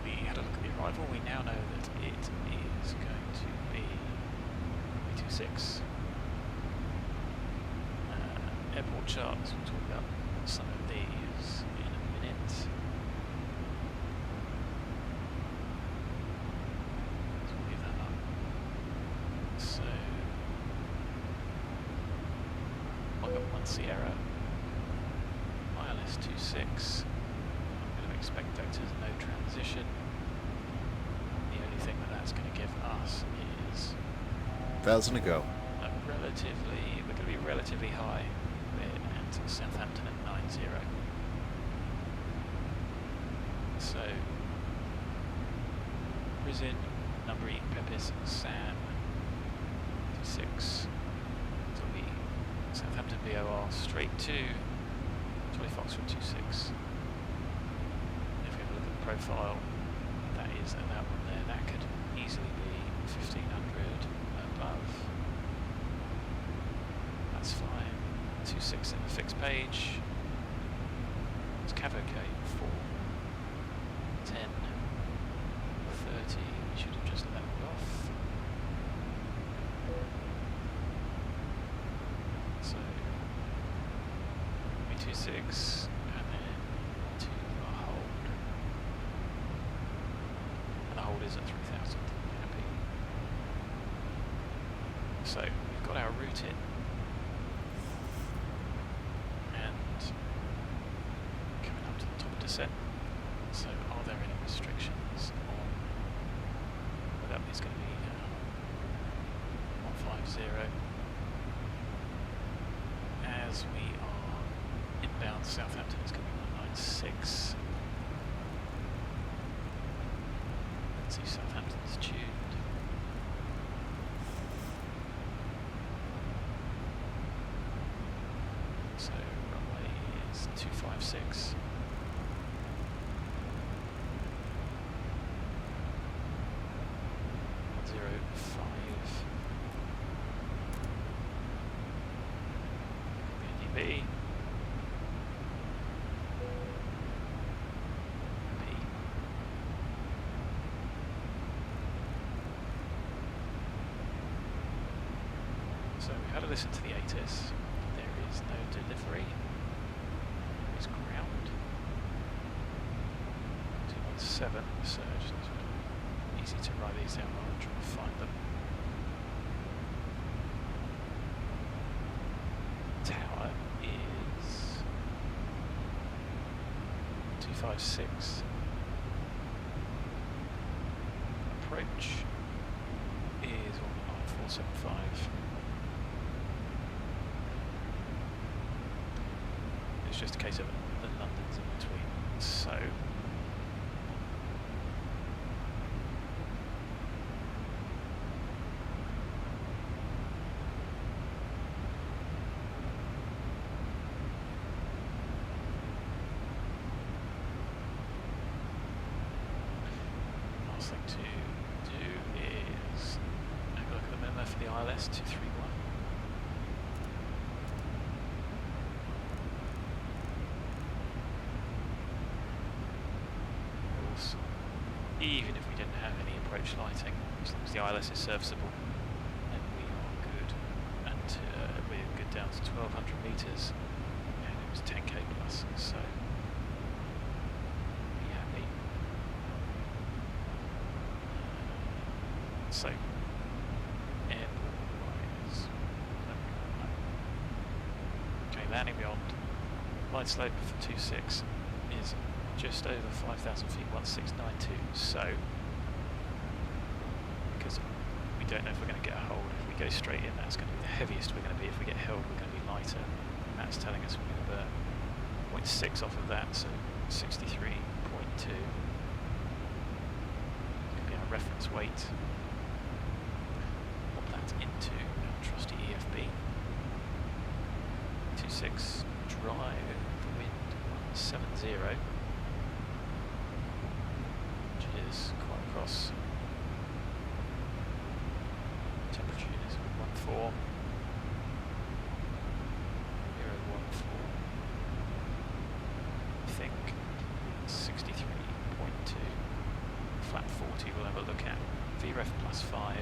we had a look at the arrival. We now know that it is going to be 326. Airport charts, we'll talk about some of these in a minute. So we'll leave that up. So, BUGUP 1 Sierra, ILS 26. I'm going to expect vectors no transition. The only thing that that's going to give us is 1,000 to go. we're going to be relatively high. We're at Southampton at 90. So, Rizin, number 8, Pepis, Sam, 26. So we Southampton BOR straight to 20 Foxtrot 26. If we have a look at the profile, that is that one there. That could easily be 1,500 above. That's fine. 26 in the fixed page. It's Cav OK 4, 10, 30. We should have just leveled off. So 326 and then to the hold. And the hold is at 3,000. Happy. So we've got our route in. Coming up to the top of descent. So are there any restrictions on whether it's going to be 150 as we are inbound Southampton? It's going to be 196. Let's see, Southampton's tuned. So runway is 256. 105. BNDB. P. So we had to listen to the ATIS. There is no delivery. There is ground. 217, so just easy to write these down while I'm trying to find them. Tower is 256. approach is on the line 475. It's just a case of the London's in between. So last thing to do is have a look at the minima for the ILS 231. Even if we didn't have any approach lighting, as long as the ILS is serviceable, then we are good. And we're good down to 1200 metres, and it was 10k plus, so be happy. So, airport-wise, okay, landing beyond, light slope for 26 is just over 5,000 feet, 1692. So, because we don't know if we're going to get a hold, if we go straight in, that's going to be the heaviest we're going to be. If we get held, we're going to be lighter. And that's telling us we're going to burn 0.6 off of that, so 63.2. Going to be our reference weight. Pop that into our trusty EFB. 26 drive, the wind 170. Is quite across. Temperature is 14. 014. I think 63.2. Flat 40 we'll have a look at. VREF plus 5.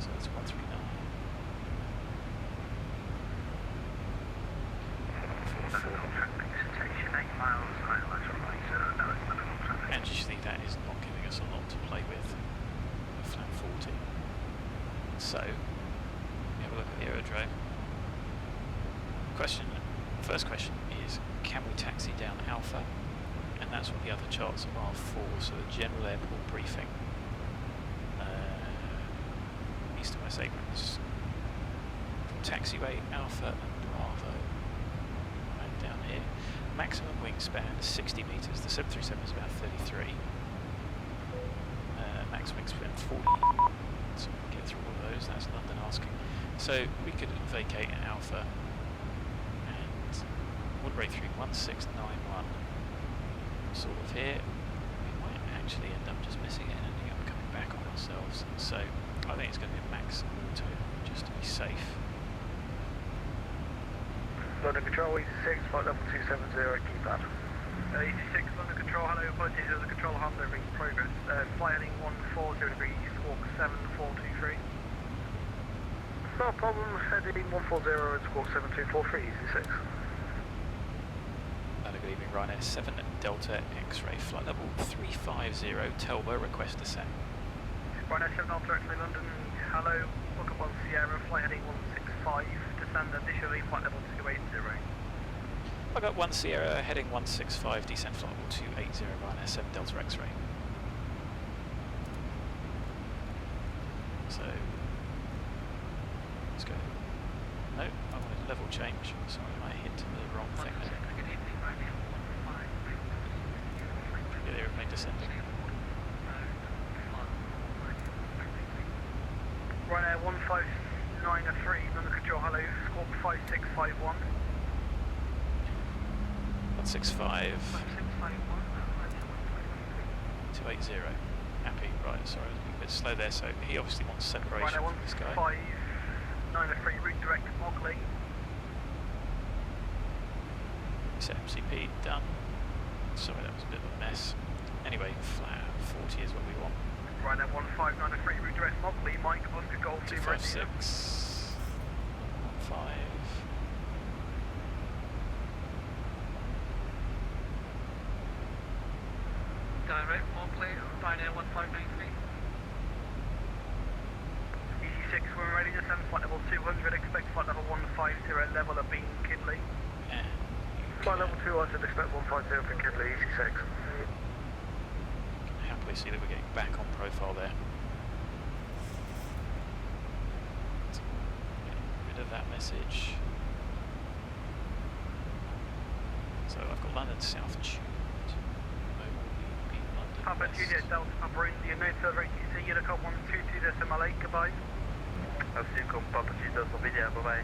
So that's 139. And you see that is not giving us a lot to play with. A flat 40. So, we have a look at the aerodrome. First question is, can we taxi down Alpha? And that's what the other charts are for. So the general airport briefing. East and West Aprons. From taxiway Alpha and Bravo. And down here. Maximum wingspan is 60 metres, the 737 is about 33. Maximum wingspan 40, so we can get through all of those, that's London asking. So we could vacate an Alpha and would rate through 1691, sort of here. We might actually end up just missing it and ending up coming back on ourselves. So I think it's going to be a max auto, just to be safe. London Control, 86, flight level 270, KEPAD. 86, London Control, hello, apologies, there's a control handling progress. Flight heading 140 degrees, squawk 7423. No problem, heading 140 and squawk 7243, easy 6. Hello, good evening, Ryanair 7 Delta X-ray, flight level 350, Telbo, request descent. Ryanair 7 Delta X-ray, London, hello, book up on Sierra, flight heading 165, descend initially, flight level 280. I got 1 Sierra, heading 165, descent flight level 280, Ryanair 7 Delta X-ray. So, let's go. No, I wanted level change, sorry, I hit the wrong thing there. Yeah, the aeroplane descending. Ryanair 1593, London Control, hello, squawk 5651. 165. 280. Happy, right, sorry, I was a bit slow there, so he obviously wants separation from this guy. 1593, route direct to Mogley. Set MCP, done. Sorry, that was a bit of a mess. Anyway, flat 40 is what we want. Ryanair 1593, route direct to Mogley, Mike, Oscar Golf, 256. 15. Direct Mogley, Ryanair 1593. Easy 6, we're ready to send flight level 200, expect flight level 150, level of Bean Kidley. And Flight level 200, expect 150 from Kidley, easy 6. hopefully see that we're getting back on profile there. Get rid of that message. So I've got London South tuned. London Papa West. Juliet Delta Papa India, no further ATC, Unicorn 122.8, goodbye. I've come Papa Juliet Delta, bye-bye.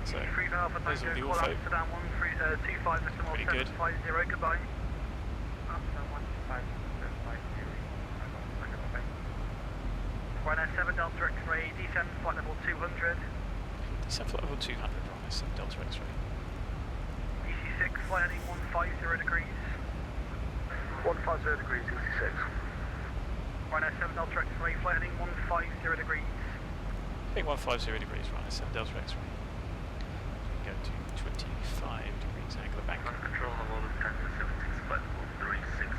So, 3 Alpha those are Tango, the call Ortho. Amsterdam 125.750, Pretty good. Amsterdam 125.750. Ryanair 7 Delta X-ray, descend flight level 200. Descend flight level 200, Ryanair 7 Delta X-ray. EC6, flight heading 150 degrees. 150 degrees, 66. Ryanair 7 Delta X-ray, flight heading 150 degrees. Heading 150 degrees, Ryanair 7 Delta X-ray. We go to 25 degrees angle of bank. Control level 1076, flight level 360,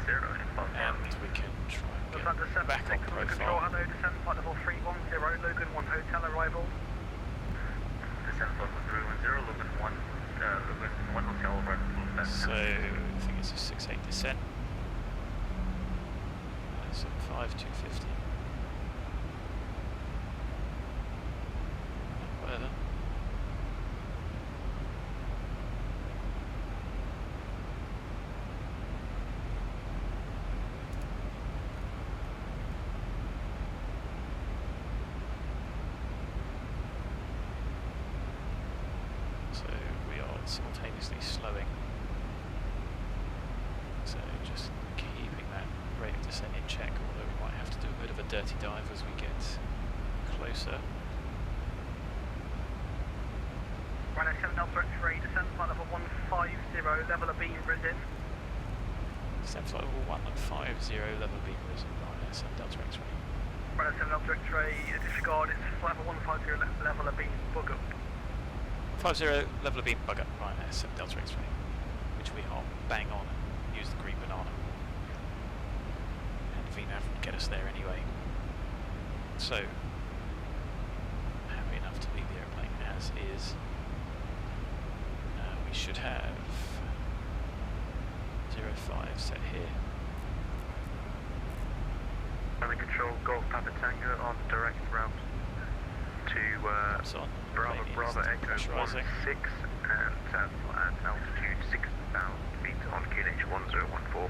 And we can try and Lufthansa get back on 76 on control, profile. hello, descend flight level 310, Logan 1 hotel arrival. Descend flight level 310, Logan 1 hotel arrival. So, I think it's a 6-8 descent. 75, 250. Whatever. So we are simultaneously slowing. So just keeping that rate of descent in check, although we might have to do a bit of a dirty dive as we get closer. Ryanair 7 Delta X-ray, descend flight level 150, level of beam risen. Descent flight level 150, level beam risen, Ryanair 7 Delta X-ray. Ryanair 7 Delta X-ray, disregard, it's flight level 150, level of beam BUGUP. 50, level of beam, BUGUP, Ryanair 7 Delta X-ray, which we are bang on and use the green banana. And VNAV would get us there anyway. So, happy enough to leave the airplane as is. We should have 05 set here. Runway control, Golf Papa Tango on direct route to It's on. Bravo Plane is Bravo Echo 16 pressurising. and at altitude 6,000 feet on QNH 1014.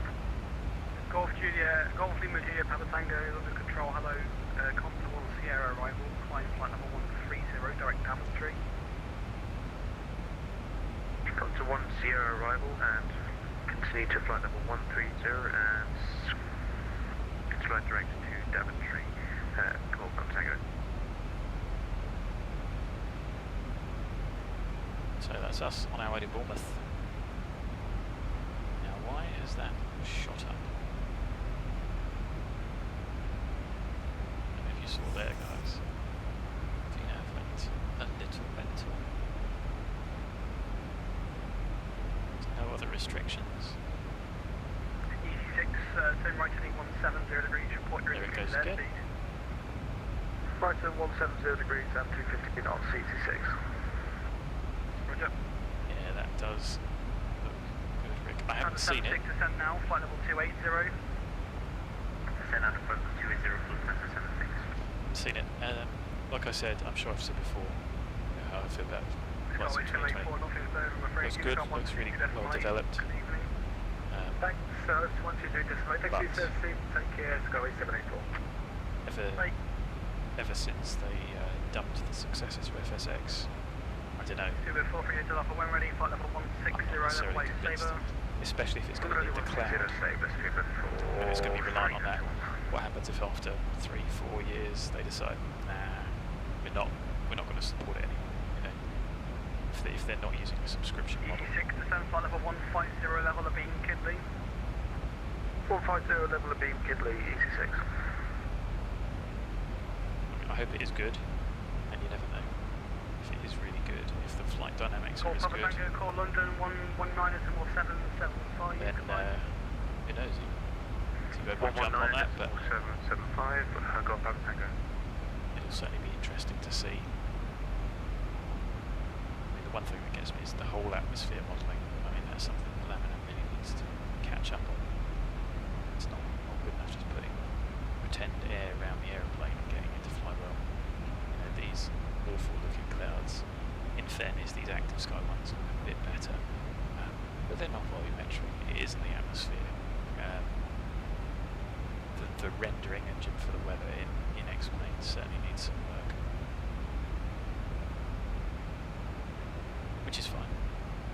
Golf Julia, Golf Lima Julia, Papa Tango, London Control, hello, Constable Sierra arrival, climb flight level 130, direct Daventry. Got to 1 Sierra arrival and continue to flight level 130 and flight direct to Daventry, Golf Papa Tango. So that's us on our way to Bournemouth. Now why has that shot up? I don't know if you saw there, guys. VNAV went a little mental. There's no other restrictions. EC6, turn right heading 170 degrees, report your There it airspeed goes and again. airspeed. Right at 170 degrees and 250 knots, CT6. Roger. Yeah, that does look good, Rick. I haven't seen it. 76 descent now, flight level 280. Descend out of front 280, Lufthansa 76. Seen it. Like I said, I'm sure I've said before, you know, how I feel about flights in 2020. Looks good, looks really well developed. Thanks, sir. 123 decimal. Thank you, sir. Take care. Sky 784. Ever since they dumped the successors of FSX, I don't know. 204 for you to offer when ready, flight level 160, I'm not level necessarily 8 convinced, saber. especially if it's going to be in the cloud. And it's going to be reliant on that. What happens if after 3-4 years they decide, nah, we're not going to support it anymore? You know, if they're not using a subscription model. EC6 descend flight level 150, level of beam Kidley. 150 level of beam Kidley, EC6. I hope it is good, and you never know if it is really good. If the flight dynamics are Call as Papa good, Tango, call London 119.775. then who knows? Zibo might jump on that, but 775, Golf Papa Tango. it'll certainly be interesting to see. I mean, the one thing that gets me is the whole atmosphere modelling. I mean, that's something the Laminate really needs to catch up on. air around the aeroplane and getting it to fly well. You know, these awful looking clouds. In fairness, these active sky ones look a bit better, but they're not volumetric. It isn't the atmosphere. The rendering engine for the weather in X-planes certainly needs some work, which is fine.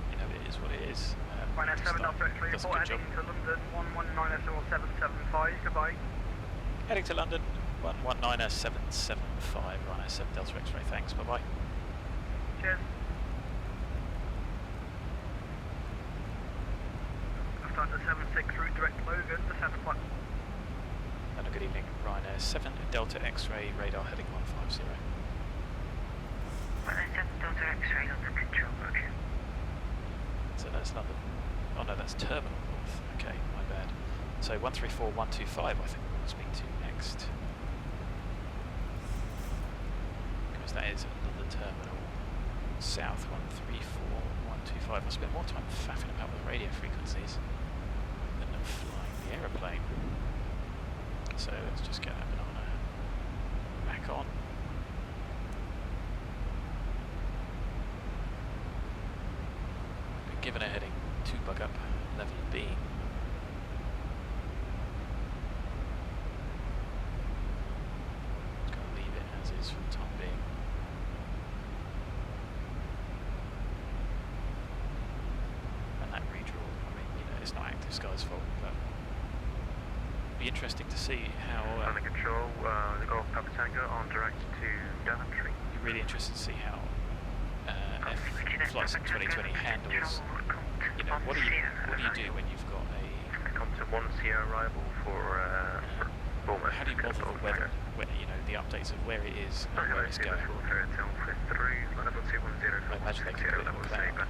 You know, it is what it is. Ryanair 7 Delta X-ray, does a report good job. heading to London, 119SL775, goodbye. Heading to London, 119S775, Ryanair 7 Delta X-ray, thanks, bye-bye. Cheers. Lufthansa 76 route direct Logan, descend to flight. And a good evening, Ryanair 7 Delta X-ray, radar heading 150. Ryanair 7 Delta X-ray, London control, roger. So that's London. Oh no, that's Terminal North. Okay, my bad. So 134125 I think we'll speak to next. Because that is London Terminal South 134125. I spent more time faffing about with radio frequencies than flying the aeroplane. So let's just get that banana back on. Been given a heading to BUGUP, level B. Just gonna leave it as is for the time being. And that redraw, I mean, you know, it's not Active Sky's fault, but be interesting to see how. Under control, the Golf Papa Tango on direct to Daventry. Be really interested to see how Flight Sim 2020 handles. You know, what do you do when you've got a? Come to 1 Sierra arrival for Bournemouth. How do you model the weather? When, you know, the updates of where it is and where it's going. I imagine they can put it in the cloud.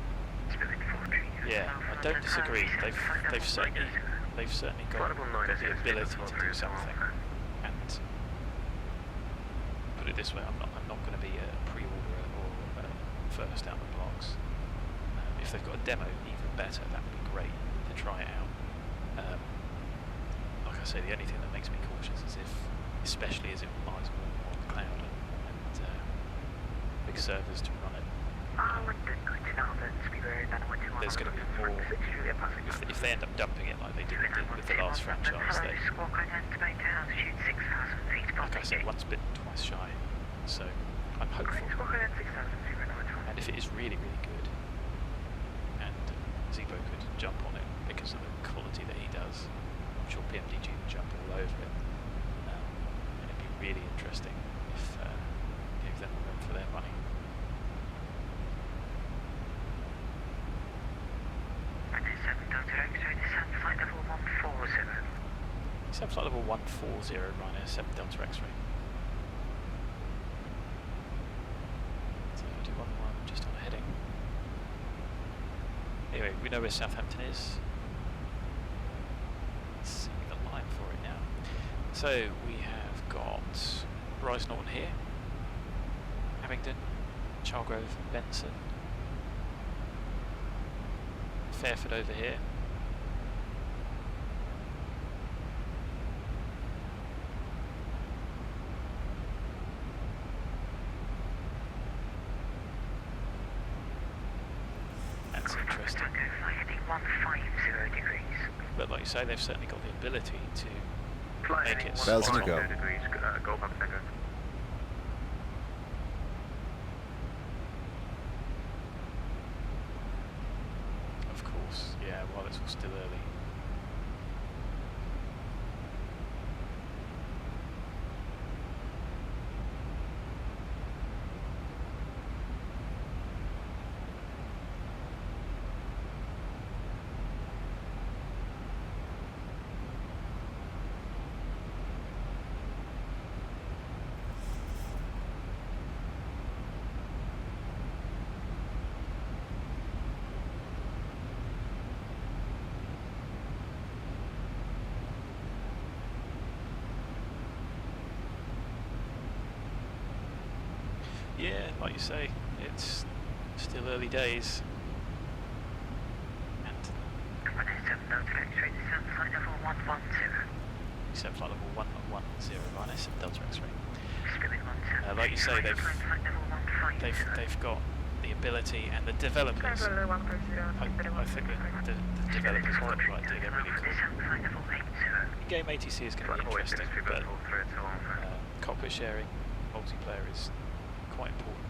Yeah, I don't disagree. They've certainly got the ability to do something. And put it this way, I'm not going to be a pre-orderer or first out the blocks. If they've got a demo, even better. That would be great to try it out. Like I say, the only thing that makes me cautious is especially as it relies more on the cloud and big servers to run it. There's going to be more. If they end up dumping it like they did with the last franchise, they, like I said, once bitten, twice shy. So I'm hopeful. And if it is really, really good, and Zibo could jump on it because of the quality that he does, I'm sure PMDG would jump all over it. And it'd be really interesting if gave them a run for their money. Descend flight level 140, Ryanair 7 Delta X-ray. So 211, just on a heading. Anyway, we know where Southampton is. Let's see the line for it now. So we have got Rise Norton here, Abingdon, Chargrove, Benson, Fairford over here. That's interesting. But like you say, they've certainly got the ability to make it 1,000 to spot go. on. degrees, Golf Papa Tango. Of course, yeah, while it's all still early. Yeah, like you say, it's still early days. And descend flight level Ryanair 7 Delta X-ray. Spirit 173. Like you say, Climb flight level 150. they've got the ability and the developers. I think the developers have got the right idea. They're really cool. Flight level 80. Game ATC is going to be interesting, but cockpit sharing, multiplayer is quite important.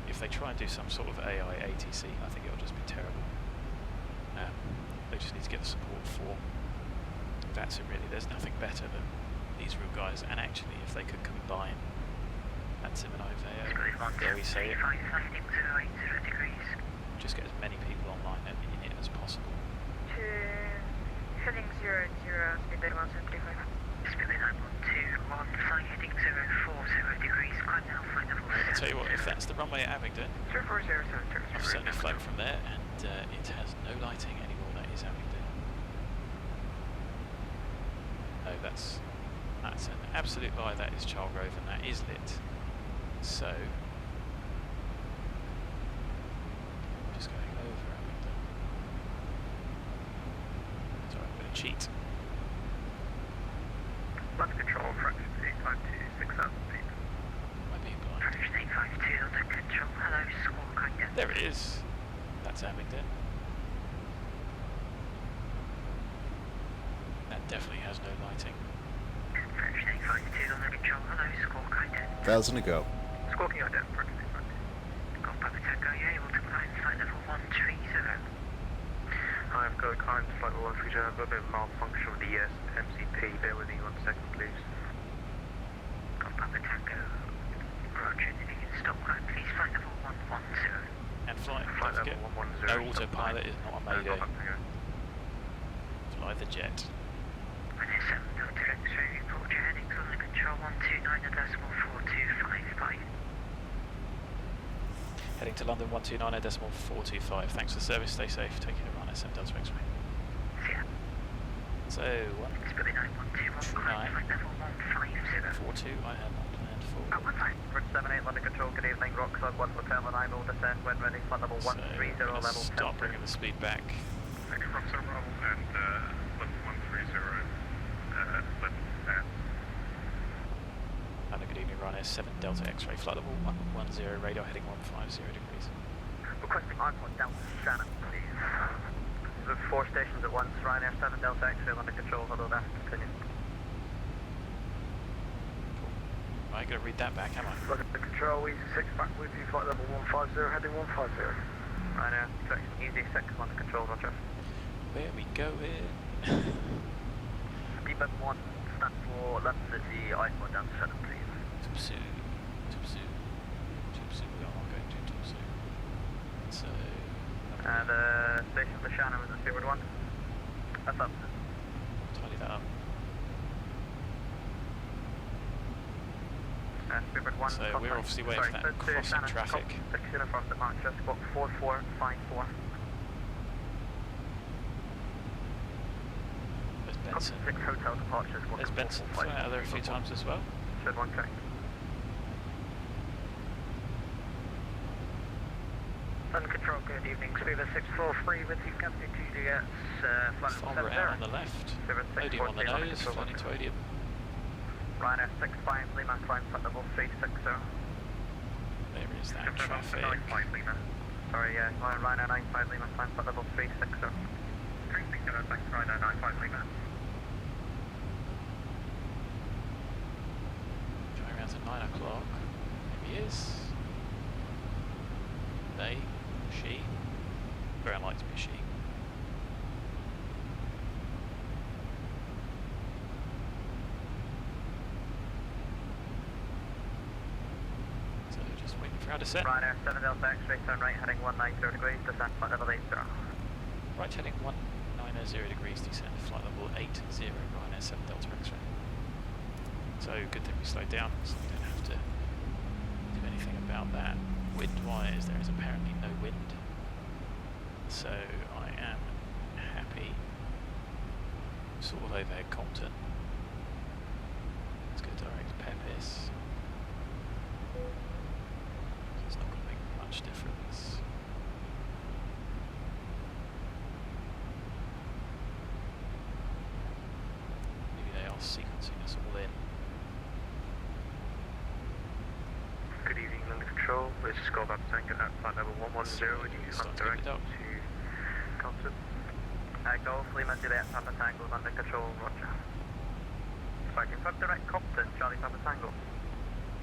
If they try and do some sort of AI ATC, I think it'll just be terrible. They just need to get the support for VATSIM really. There's nothing better than these real guys, and actually if they could combine VATSIM and IVEO, dare we say it, just get as many people online in it as possible. Heading 00, speed 1735. Spirit 912, flying heading 040 degrees, climb now, flight level 7. I'll tell you what, if that's the runway at Abingdon, 0407, I've certainly flown from there, and it has no lighting anymore. That is Abingdon. No, that's an absolute lie. That is Chargrove, and that is lit. So, just going over Abingdon. Sorry, I'm going to cheat. Land control, fraction 852, 6,000 feet. Am I being blind? Fraction 852, under control, hello, squawk, kind of. There it is. That's Abingdon. That definitely has no lighting. Fraction 852, under control, hello, squawk, kind of. 1,000 to go. Squawking out down, fraction 852. Got Papa Tango, you're able to climb flight level 130. I've got a climb to flight level 130. I've got a bit of malfunction with the MCP. Bear with me 1 second, please. Got Papa Tango. Roger, if you can stop climb, please flight level 110. And fly, Flight don't level forget, 110. no autopilot is not a Mayday. Fly the jet. Runway 7 Delta X-ray, report your headings on the control 129.4255. Heading to London 129.425. Thanks for the service, stay safe. Take care, Ryanair 7 Delta X-ray. Yeah. So, Spirit 912, climb flight level 150. 142, I had not planned for. At 15. Bridge 78, London Control, good evening. Rockside 1 for Terminal 9, will descend when ready. Flight level 130, so I'm level 10. start bringing the speed back. Thank you, Rockstar Bravo, and level 130, level 10. And a good evening, Ryanair 7 Delta X-ray. Flight level 110, radar heading 150 degrees. Requesting iPod down to Shannon, please. There's 4 stations at once. Ryanair 7 Delta X-ray, London Control, hello there. Continue. I ain't going to read that back, am I? London Control, Easy 6 back with you. Flight level 150, heading 150. Ryanair, direction Easy 6, London Control, roger. Where we going? Speedbird 1, stand for London City, iPod down to Shannon, please. Tupsu. We are not going to Tupsu. So, And station for Shannon was at Speedbird 1. That's up. tidy that up. Speedbird 1, So we're obviously waiting for that crossing traffic. 6 uniforms at March, just squawk 4454. There's Benson. 6 hotel departures. There's Benson flown out of there a few times as well. Should 1 correct. London Control, good evening. Speedbird 643 with you, Captain GDX, flight Farmer out on the left. Odium on the nose, flying into Odium. Ryanair 65 Lima, climb flight level 360. There is that traffic. Sorry, Ryanair 95 Lima, climb flight level 360. 360, thanks, Ryanair 95 Lima. Going around to 9 o'clock. Maybe he is. They, she. Very unlikely to be she. So just waiting for our descent. Ryanair 7 Delta X-ray, turn right, heading 190 degrees, descent flight level 80. Right heading 190 degrees, descent flight level 80, Ryanair 7 Delta X-ray. So good thing we slowed down, so we don't have to do anything about that. Wind-wise, there is apparently no wind. So I am happy. Sort of overhead Compton. Let's go direct Pepis. It's not going to make much difference. Maybe they are sequencing us all in. Control, this is Golf Papa Tango at flight level 110, would you Start to direct get it up. to Compton? Golf Lima Juliet Papa Tango under control, roger. If I can put direct Compton, Charlie Papa Tango.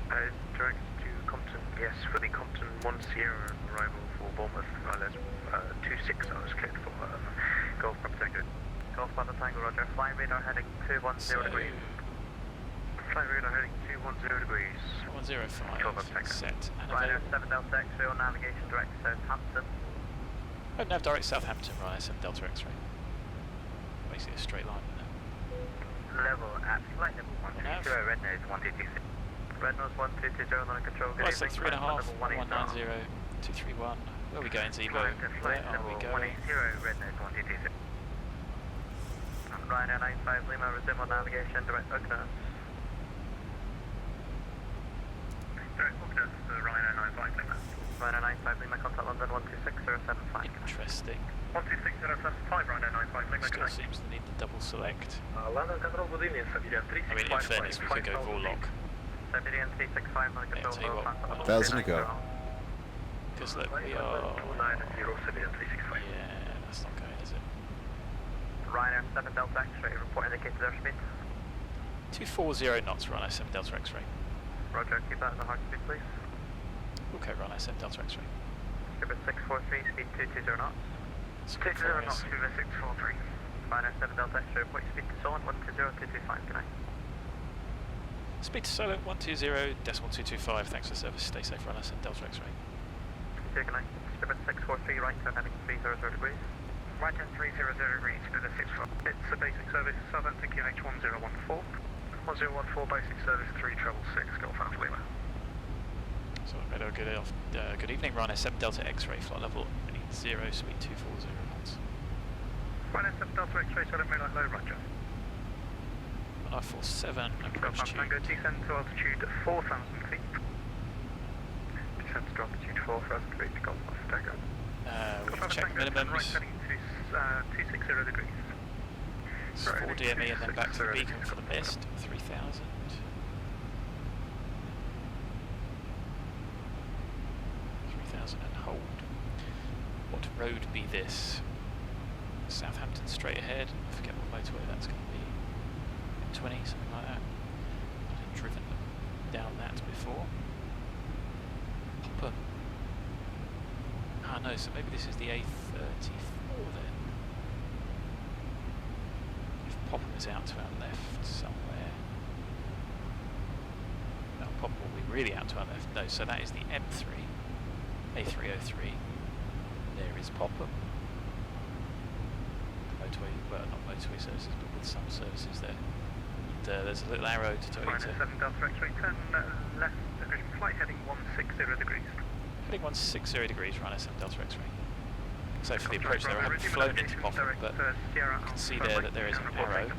Direct to Compton, yes, for the Compton 1 Sierra arrival for Bournemouth, there's 26 hours cleared for Golf Papa Tango. Golf Papa Tango, roger. Fly radar heading 210 degrees. Flight radar heading 210 degrees. 105 set and Ryanair available. 7 Delta X-ray on navigation direct Southampton. Oh, nav direct Southampton, Ryanair 7 Delta X-ray. Basically a straight line, isn't it? Level at flight level 120, red nose 1226. Red nose 1220 on control. Oh, it's like 3.5, 190, 231. Where are we going, Zibo? Where are we going? 180, red nose 1226. Ryanair 95 Lima, resume on navigation direct Ugna. Direct Bournemouth, Ryanair 95 Lima. Ryanair 95 Lima, contact London 126075. Interesting. 126075, Ryanair 95 Lima. Still seems to need the double select. London Control Brazilian, Siberian I mean, in fairness, we could go Vorlog. Siberian 365 on Yeah, control. tell you what, 1,000 to go. because look, we are... 290, Siberian 365. Yeah, that's not going, is it? Ryanair 7 Delta X-ray, report indicated airspeed. 240 knots, Ryanair 7 Delta X-ray. Roger, keep that at the hard speed, please. Okay, Ryanair 7 Delta X-ray. Skipper 643, speed 220 knots. 220 knots, Viva 643. Ryanair 7 Delta X-ray, report your speed to Solent 120225, good night. Speed to Solent 120.225. Thanks for service. Stay safe, Ryanair 7 Delta X-ray. Good night. Skipper 643, right turn heading 300 degrees. Right turn 300 degrees, Viva 64. It's a basic service, Southampton QH 1014. 1014 basic service 3666, Golf Alpha Lima. So good evening, Ryanair 7 Delta X-ray, flight level 80, speed 240 knots. Ryanair 7 Delta X-ray, Solent Night low, roger. 1947, approach Golf Tango, tuned. descend to altitude 4,000 feet. Descend to altitude 4,000 feet, Golf Tango. We can check minimums. Right heading to 260 degrees. It's 4 DME and then back to the beacon for the mist, 3000. 3000 and hold. What road be this? Southampton straight ahead. I forget what motorway that's going to be. 20, something like that. I've driven down that before. Popham. Ah no, so maybe this is the A34 then. If Popham is out to our left somewhere. No, Popham will be really out to our left. No, so that is the M3. A303. There is Popham. Motorway, well not motorway services, but with some services there. And there's a little arrow to tell you to... Ryanair 7 Delta X-ray, turn left, flight heading 160 degrees. Heading 160 degrees, Ryanair 7 Delta X-ray. So for the approach there, I haven't flown into Popham, but you can see there that there is an arrow.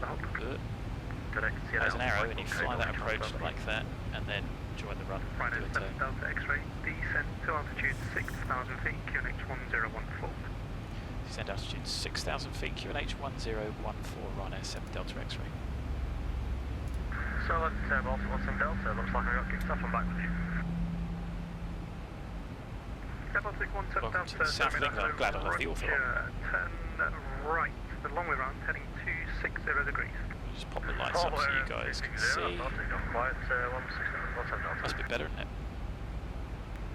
There's an arrow, and you fly that approach like that, and then join the run. Ryanair 7 Delta X-ray, descend to altitude 6,000 feet, QNH 1014. Descend altitude 6,000 feet, QNH 1014, Ryanair 7 Delta X-ray. Solent Baltimore Delta, looks like I got kicked off and back with you. Welcome to the south of England. I'm glad I love the Ortho. Turn right, the long way round, heading 260 degrees. Just pop the lights up so you guys can see. Must be better, isn't it?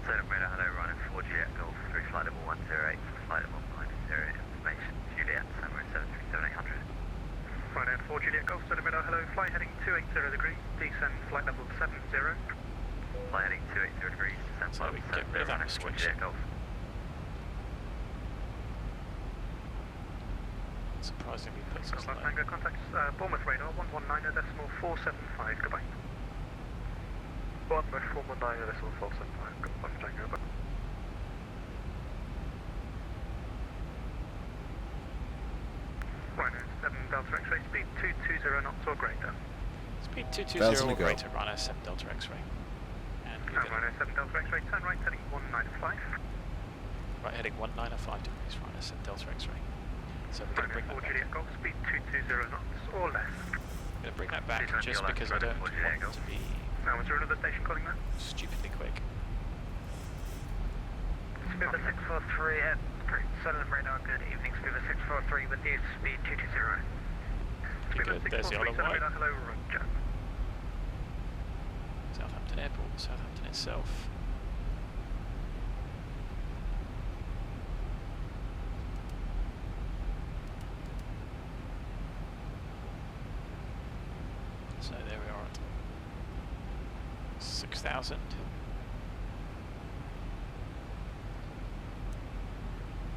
Solent radar, hello, running 4 Juliet Golf, 3 flight level 108, flight level 90, information, Juliet, somewhere 737-800. Ryanair 4 Juliet Golf, Solent radar, hello, fly heading 280 degrees, descend flight level 70. Flight heading 280 degrees, descend So flight we level can get rid of 70, that running 4 restriction. Juliet Golf. Surprisingly puts us Golf low. Tango contacts Bournemouth radar 119.475, goodbye. Bournemouth 119.475, Golf Tango, goodbye. Ryanair 7 Delta X-ray, speed 220 knots or greater. Speed 220 1,000 or to go. greater, Ryanair 7 Delta X-ray. And we're going Ryanair 7 Delta X-ray, turn right heading 195. right heading 195 degrees, Ryanair 7 Delta X-ray. So we're going to bring Ryanair 4 that back. Juliet Golf, speed 220 knots or less. I'm going to bring that back Please just turn to your because I left, don't Ryanair 4 Juliet want it to be Now, is there another station calling that? stupidly quick. Scuba 643 at Solent Radar, good evening. Scuba 643 with the speed 220. Scuba Good, there's the 643 Isle of Solent Wight. Radar, hello, roger. Southampton Airport, Southampton itself. So there we are at 6,000.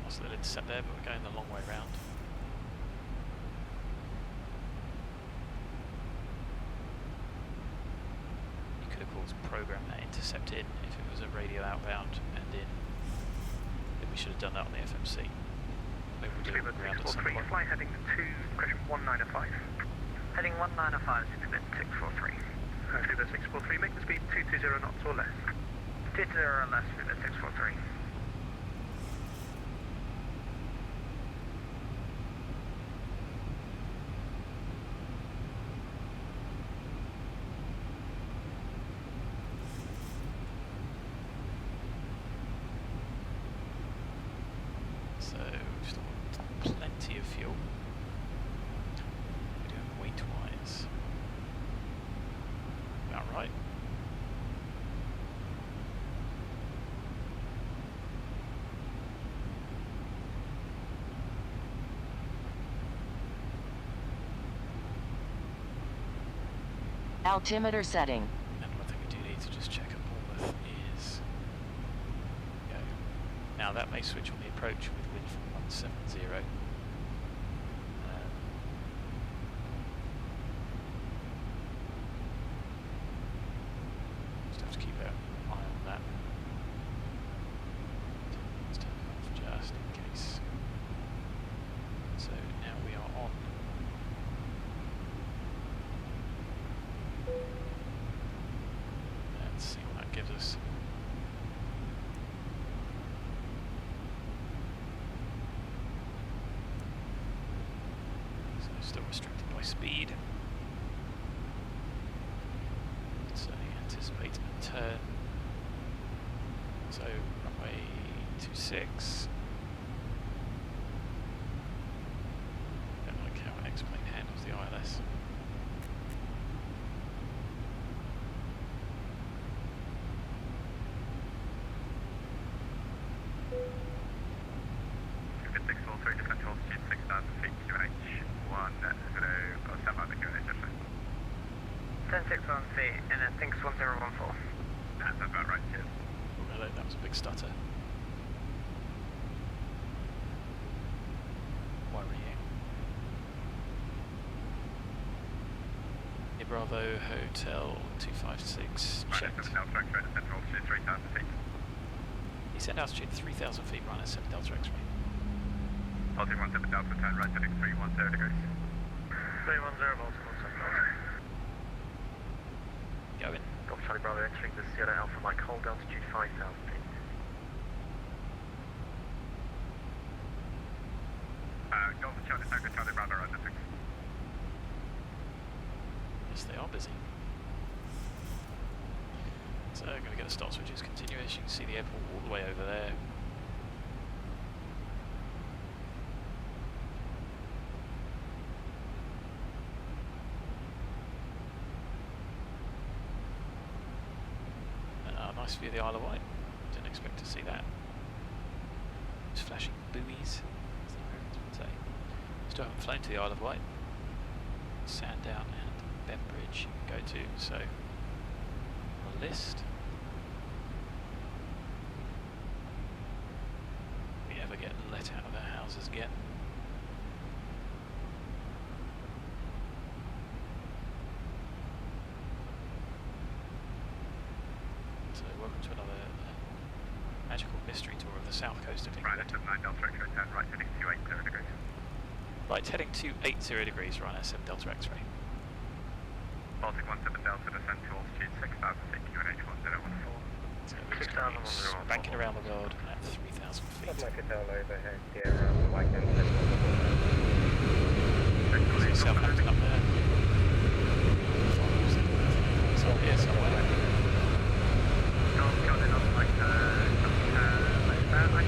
Lost a little intercept there, but we're going the long way round. You could of course program that intercept in if it was a radio outbound and in. Maybe we should have done that on the FMC. Maybe we'll do it Scuba around at some 643, point. fly heading to question 1905. Heading 1905, Scuba 643. Scuba 643, make the speed 220 knots or less. 220 or less, Scuba 643. So we've still got plenty of fuel. We're doing weight-wise. About right. Altimeter setting. And one thing we do need to just check at Bournemouth is go. Now that may switch on the approach with wind from 170. Just have to keep an eye on that. Let's turn it off just in case. So now we are on. Let's see what that gives us. So still restricted by speed. So anticipate a turn. So runway 26. Don't like how an X-plane handles the ILS. Scuba 643, defend altitude 6,000 feet, QNH 10, or 7 on the QNH, actually. 1061 feet, and I think it's 1014. That's about right, cheers. Oh, hello, that was a big stutter. Worrying. Bravo Hotel 256 Right, checked. 7 Delta X-ray, descent altitude 3,000 feet. Descend altitude 3,000 feet, run at 7 Delta X-ray. Altitude 17 Delta, turn right heading 310 degrees. 310, Baltimore, 7 Delta. Go in. Golf Charlie Bravo entering the Sierra Alpha Mike, hold altitude 5,000 feet. Golf Charlie Tango Charlie Bravo, under 6. Yes, they are busy. So I'm going to get the start switches continuous. You can see the airport all the way over there. Nice view of the Isle of Wight. Didn't expect to see that. Just flashing buoys, as the Americans would say. Still haven't flown to the Isle of Wight. Sandown and Bembridge you can go to, so on the list. If we ever get let out of our houses again. So welcome to another magical mystery tour of the south coast of Right, England. left of 9 Delta X-ray, turn right heading 280 degrees. Right, heading to 80 degrees, right at 7 Delta X-ray. Baltic 17 Delta, descent to altitude 6,000 feet, QNH 1014. So we're just gonna be spanking around the world at 3,000 feet. Hotel overhead, Sierra Alpha Mike, See Southampton up there. It's up here somewhere. Golf Charlie Alpha Mike, I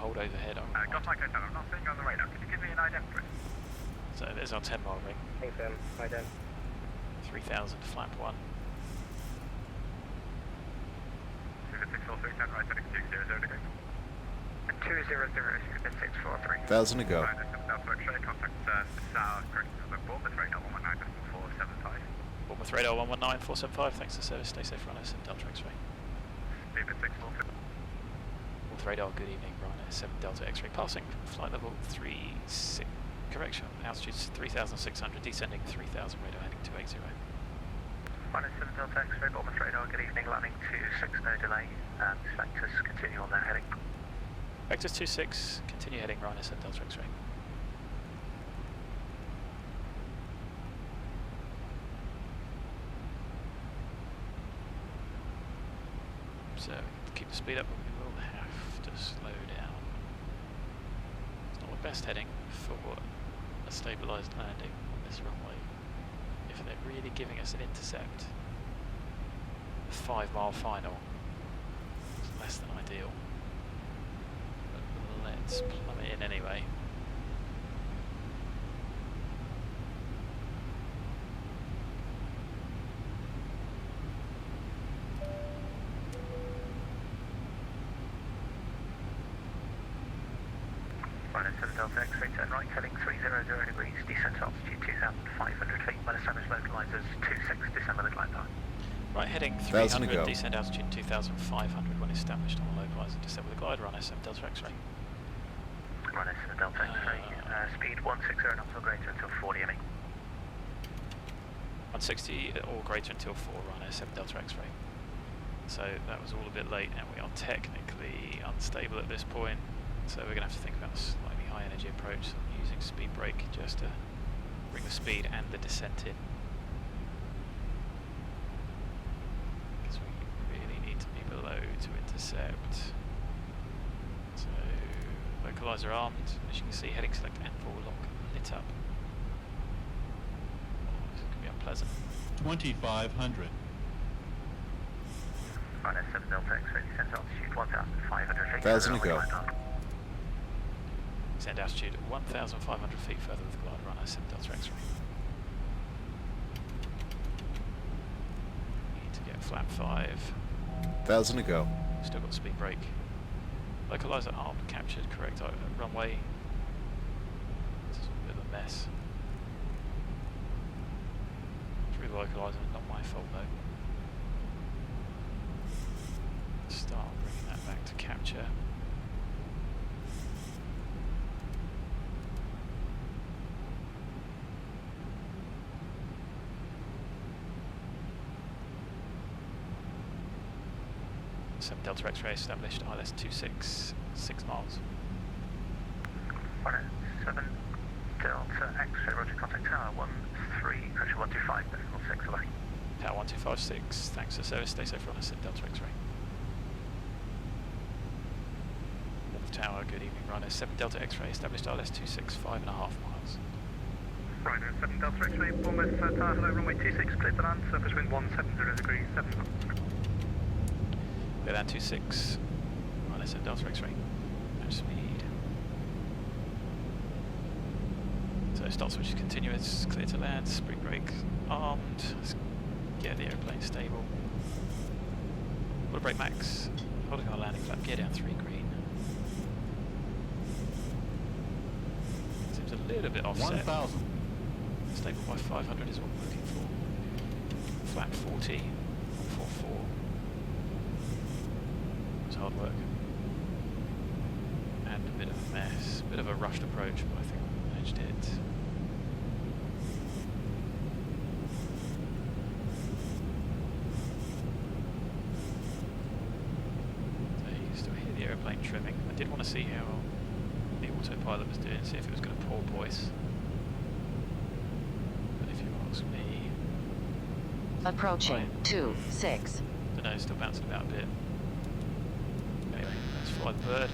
hold overhead. Got like I said, I'm not seeing you on the radar. Can you give me an ident, please? So there's our 10 mile ring. Thanks, ident. 3000 flap 1. 643, 10 right, heading 200 degrees. 200, 643. 1,000 to go. South X-ray, contact south, correct, Bournemouth radar 119.475. Bournemouth radar 119475, thanks for service, stay safe, Ryanair 7 Delta X-ray. David 643. Bournemouth radar, good evening, Ryanair 7 Delta X-ray, passing flight level 36, correction, altitude 3600, descending 3000, radar heading 280. Ryanair 7 Delta X-ray, Bournemouth radar, good evening, landing 26, no delay, expect us to continue on that heading. Vectors 26, continue heading, Ryanair 7 Delta X-ray. So, keep the speed up, but we will have to slow down. It's not the best heading for a stabilised landing on this runway. If they're really giving us an intercept, the 5 mile final is less than ideal. But let's plummet in anyway. Ryanair 7 Delta X-ray, turn right, heading 300 degrees, descent altitude 2,500 feet, well established localizers 26, descend with the glide path. Right, heading 1,000 to 300, go. descend altitude 2,500 when established on the localizer, descend with a glide, Ryanair 7 Delta X-ray. Ryanair 7 Delta X-ray, speed 160 knots or greater until 40 ME. 160 or greater until 4, Ryanair 7 Delta X-ray. So that was all a bit late and we are technically unstable at this point. So we're going to have to think about a slightly high energy approach, so I'm using speed brake just to bring the speed and the descent in. Because we really need to be below to intercept. So, localizer armed, as you can see, heading select and forward lock lit up. Oh, this is going to be unpleasant. 2,500. Ryanair 7 Delta X-ray, descent altitude 1,500 feet. 1,000 to go. Descend altitude 1,500 feet further with the glide, Ryanair 7 Delta X-ray. Need to get flap 5. 1,000 to go. Still got speed brake. Localizer armed, captured, correct runway. This is a bit of a mess. Through the localizer, not my fault though. Start bringing that back to capture. Delta X-ray established, ILS 26, 6 miles. Ryanair 7 Delta X-ray, roger, contact tower 13, pressure 125, decimal 6 away. Tower 1256, thanks for service, stay safe, Ryanair 7 Delta X-ray. North Tower, good evening, Ryanair 7 Delta X-ray, established ILS 26, 5.5 miles. Ryanair 7 Delta X-ray, Bournemouth Tower, hello, runway 26, clear to land, surface wind 170 degrees, 7 knots. Clear land 26, Ryanair 7 Delta X-ray, match speed. So start switch is continuous, clear to land, speed brake armed, let's get the aeroplane stable. Water brake max, holding on the landing flap, gear down 3 green. Seems a little bit offset. 1,000. Stable by 500 is what we're looking for. Flap 40, 144. It was hard work. And a bit of a mess, bit of a rushed approach, but I think we managed it. So you can still hear the aeroplane trimming. I did want to see how the autopilot was doing, see if it was going to porpoise. But if you ask me, Approaching. Right. 2-6. I don't know, still bouncing about a bit. Anyway, let's fly the bird.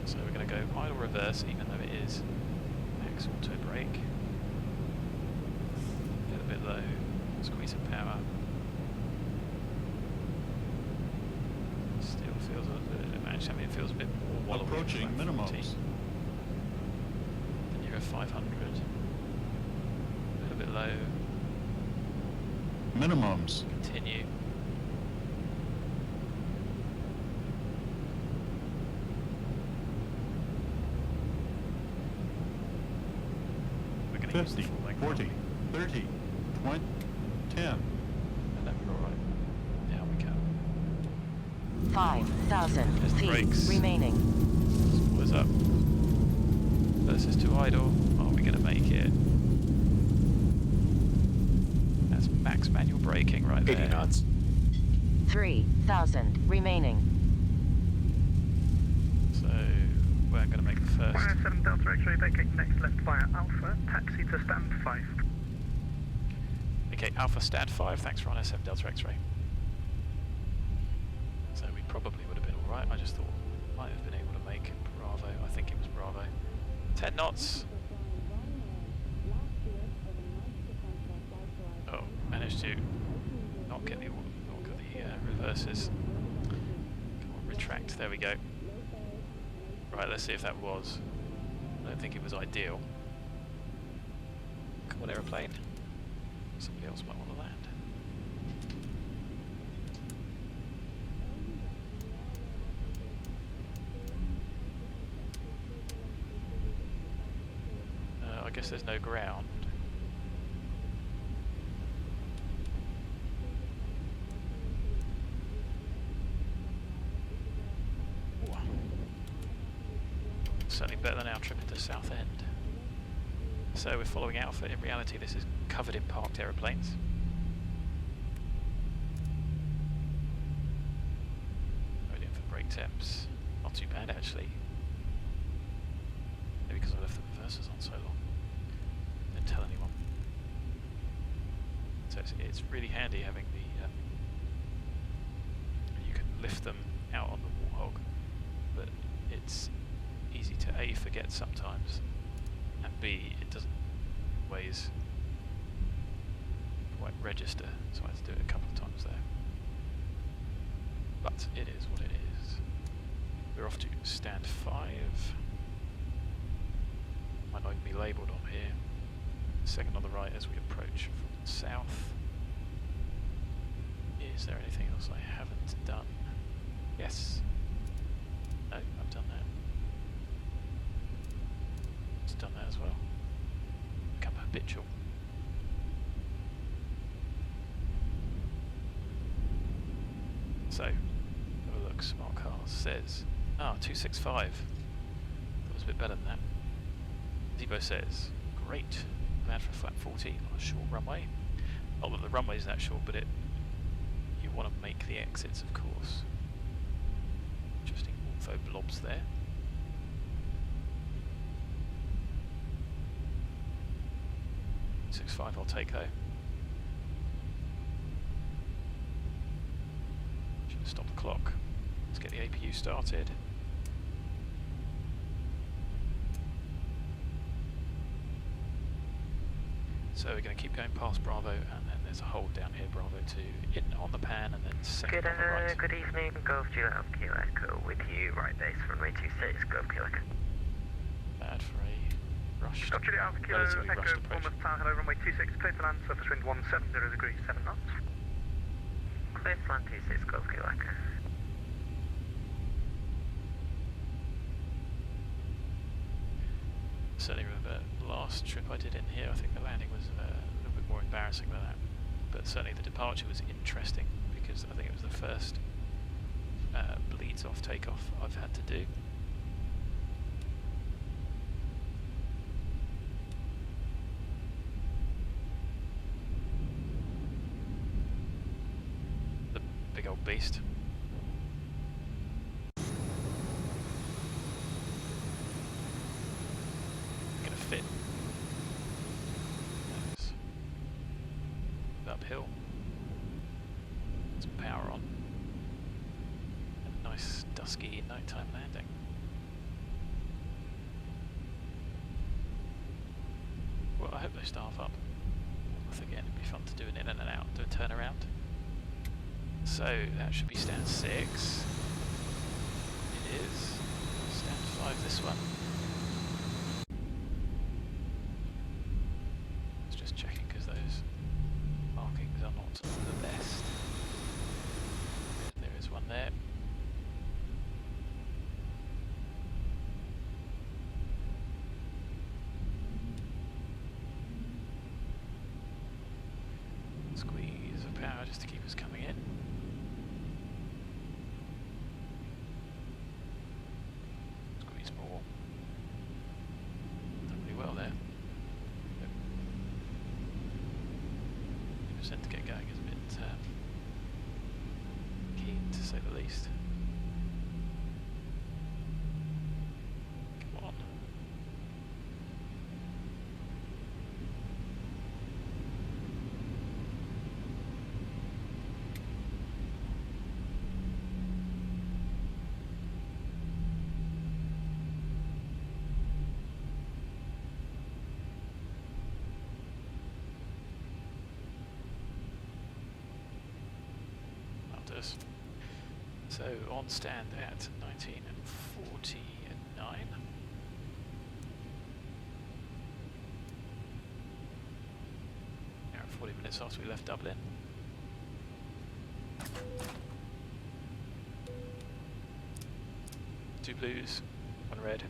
So we're going to go idle reverse, even though it is max auto brake. bit low. Squeeze some power. Still feels a little bit matched. I mean, it feels a bit more wallowy. Approaching minimums. Then you're at 500. A little bit low. Minimums. Continue. We're going to use the 50, full leg 40, 30, 20, 10. and then we're alright. Down we go. 5,000 Just feet brakes. remaining. Spoilers up. Versus to idle. Are we going to make it? That's max manual braking right 80 there. knots. 3,000 remaining. So we're going to make the first. 107 Delta X-ray, vacating next left via Alpha, taxi to stand 5. Okay, Alpha Stand 5. Thanks for 107 Delta X-ray. So we probably would have been alright. I just thought we might have been able to make Bravo. I think it was Bravo. 10 knots. Oh, managed to not get the reverses. Come on, retract. There we go. Right, let's see if that was. I don't think it was ideal. Come on, aeroplane. Somebody else might want to land. I guess there's no ground. Ooh. Certainly better than our trip into Southend. So we're following Alpha. In reality, this is covered in parked aeroplanes. Going in for brake temps. Not too bad actually. Maybe because I left the reversers on so long. Didn't tell anyone. So it's really handy having the. You can lift them out on the Warthog, but it's easy to A, forget sometimes, and B, it doesn't always quite register, so I had to do it a couple of times there. But it is what it is. We're off to stand 5. Might not even be labelled on here. Second on the right as we approach from the south. Is there anything else I haven't done? Yes. No, I've done that. It's done that as well. Become habitual. So, have a look. Smart Cars says, 265. That was a bit better than that. Zibo says, great. Mad for a flat 40 on a short runway. Not that the runway is that short, but you want to make the exits, of course. Interesting Ortho blobs there. .65 I'll take though. Should have stopped the clock. Let's get the APU started. So we're going to keep going past Bravo, and then there's a hold down here, Bravo 2, in on the pan, and then second Good, on the right. good evening, Golf Juliet Alpha Kilo Echo with you, right base, runway 26, Golf Kilo Echo. Bad for a rushed, Golf Juliet Alpha Kilo relatively rushed Echo, approach. Bournemouth Tower, hello, runway 26, clear to land, surface wind 170 degrees, 7 knots. Clear to land 26, Golf Kilo Echo. Certainly remember last trip I did in here, I think the landing was a little bit more embarrassing than that. But certainly the departure was interesting, because I think it was the first bleeds off takeoff I've had to do. The big old beast. Gonna fit. Nice. Uphill. Some power on. A nice dusky nighttime landing. Well, I hope they staff up. Bournemouth again. It'd be fun to do an in and out, do a turnaround. So that should be stand 6. It is. Stand 5 this one. It's just checking because those markings are not the best. There is one there. Squeeze of power just to keep us coming in. Squeeze more. Done really well there. 2% to get going is a bit keen to say the least. Come on. So on stand at 19:49. Now 40 minutes after we left Dublin. Two blues, one red.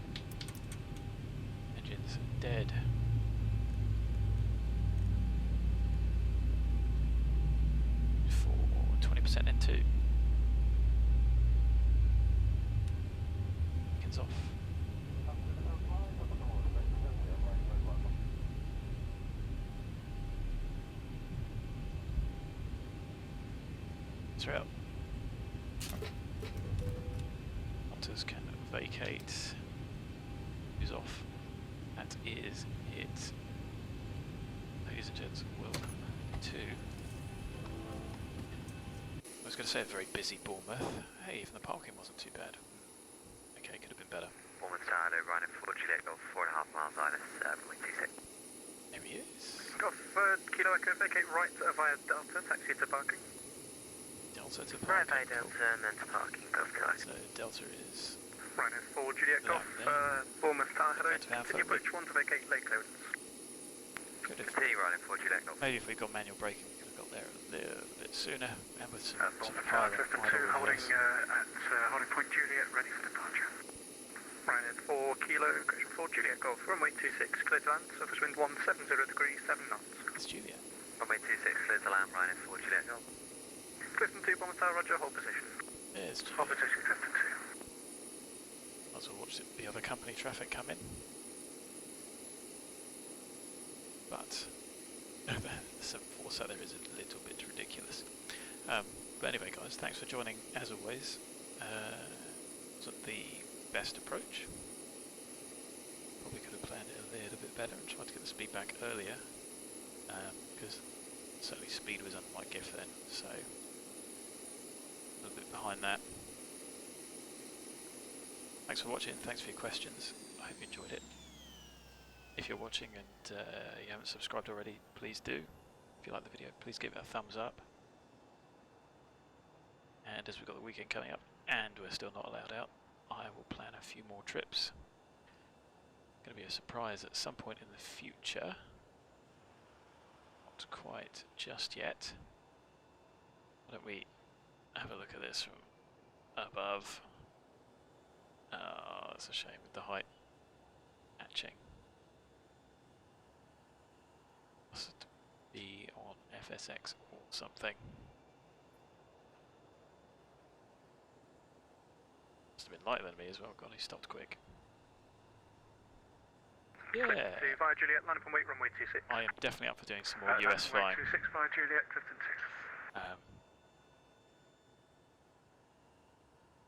Engines dead. For 20% into. Off. Through out. Hunters can vacate. Who's off? That is it. Ladies and gents, welcome to. I was going to say a very busy Bournemouth. Hey, even the parking wasn't too bad. Okay, could have been better. Bournemouth Tower, running for Juliet Golf, 4.5 miles minus 0.26. There he is. Golf, Kilo Echo, vacate right via Delta, taxi to parking. Delta to Right parking. by Delta and then to parking, Golf Kilo. So Delta is. Running for Juliet Golf, Bournemouth Tower, hello. Continue approach 1 to vacate lake clearance. Could have. Continue running for Juliet Golf. Maybe if we got manual braking, we could have got there a little bit sooner, and with some Bournemouth Tower, private system 2, idle holding reverse. at holding point Juliet, ready for departure. Running for Kilo, correction for Juliet Golf, runway 26, clear to land, surface wind 170 degrees, 7 knots. It's Juliet. Runway 26, clear to land, running for Juliet Golf. Clifton 2, Bournemouth Tower, roger, hold position. There's Hold Juliet. position, Clifton 2. Might as well watch the other company traffic come in. But the 747 there is a little bit ridiculous. But anyway, guys, thanks for joining as always. Wasn't the best approach. Probably could have planned it a little bit better and tried to get the speed back earlier, because certainly speed was under my gift then, so a little bit behind that. Thanks for watching, thanks for your questions, I hope you enjoyed it. If you're watching and you haven't subscribed already, please do. If you like the video, please give it a thumbs up. And as we've got the weekend coming up, and we're still not allowed out, I will plan a few more trips. Going to be a surprise at some point in the future. Not quite just yet. Why don't we have a look at this from above? Oh, that's a shame with the height matching. Must be on FSX or something. Must have been lighter than me as well. God, he stopped quick. Yeah. Clifton 2 via Juliet, landing from wait runway 26. I am definitely up for doing some more US flying. Runway 26 via Juliet, Clifton 2.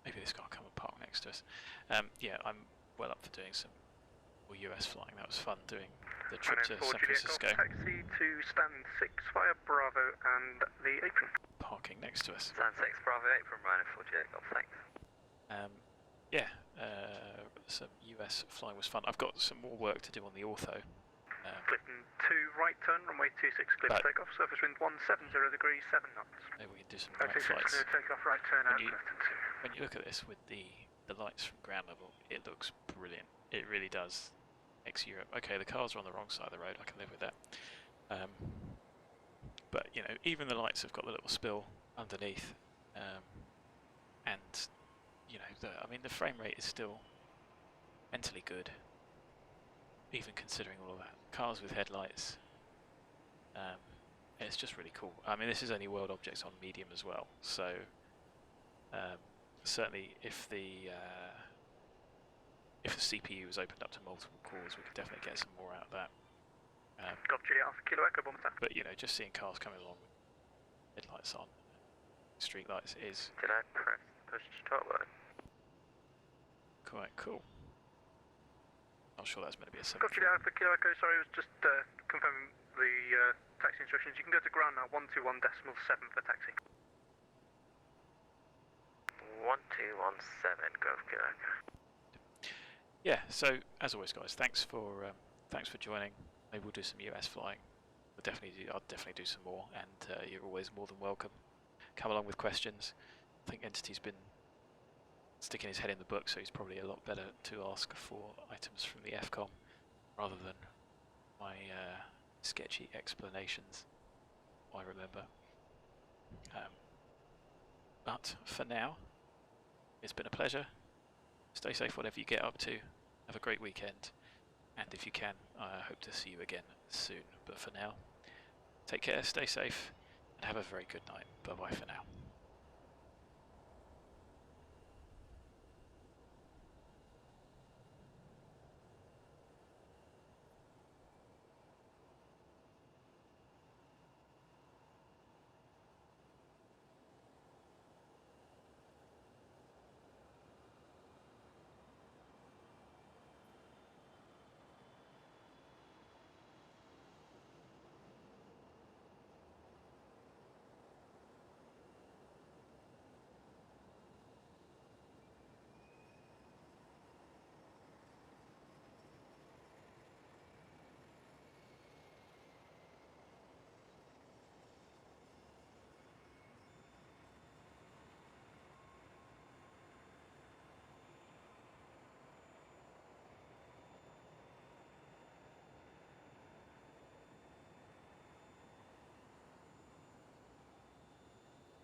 Maybe this guy will come and park next to us. Yeah, I'm well up for doing some more US flying. That was fun doing the trip to San Francisco. Taxi to stand 6 via Bravo and the apron. Parking next to us. Stand 6, Bravo apron, running for Juliet Golf, thanks. Yeah, some US flying was fun. I've got some more work to do on the Ortho. Clifton 2 right turn, runway 26 clear Right. for takeoff, surface wind 170 degrees, 7 knots. maybe we can do some Oh, night 26 flights. clear takeoff, right turn out, When you- Clifton 2. When you look at this with the lights from ground level, it looks brilliant. It really does. Ex-Europe. Okay, the cars are on the wrong side of the road. I can live with that. But you know, even the lights have got the little spill underneath, and you know, I mean, the frame rate is still mentally good, even considering all of that. Cars with headlights. It's just really cool. I mean, this is only world objects on medium as well, so certainly if the CPU was opened up to multiple cores, we could definitely get some more out of that. Golf Juliet Alpha Kilo Echo Bournemouth. But you know, just seeing cars coming along with headlights on, street lights is Did I press push start button? quite cool. Not sure that's meant to be a Golf Juliet Alpha Kilo Echo, sorry, I was just confirming the taxi instructions. You can go to ground now, 121.7 for taxi. 1217, Golf Kilo Echo. Yeah. So as always, guys, thanks for joining. Maybe we'll do some US flying. I'll definitely do some more, and you're always more than welcome. Come along with questions. I think Entity's been sticking his head in the book, so he's probably a lot better to ask for items from the FCOM rather than my sketchy explanations. I remember. But for now, it's been a pleasure. Stay safe whatever you get up to. Have a great weekend. And if you can, I hope to see you again soon. But for now, take care, stay safe, and have a very good night. Bye bye for now.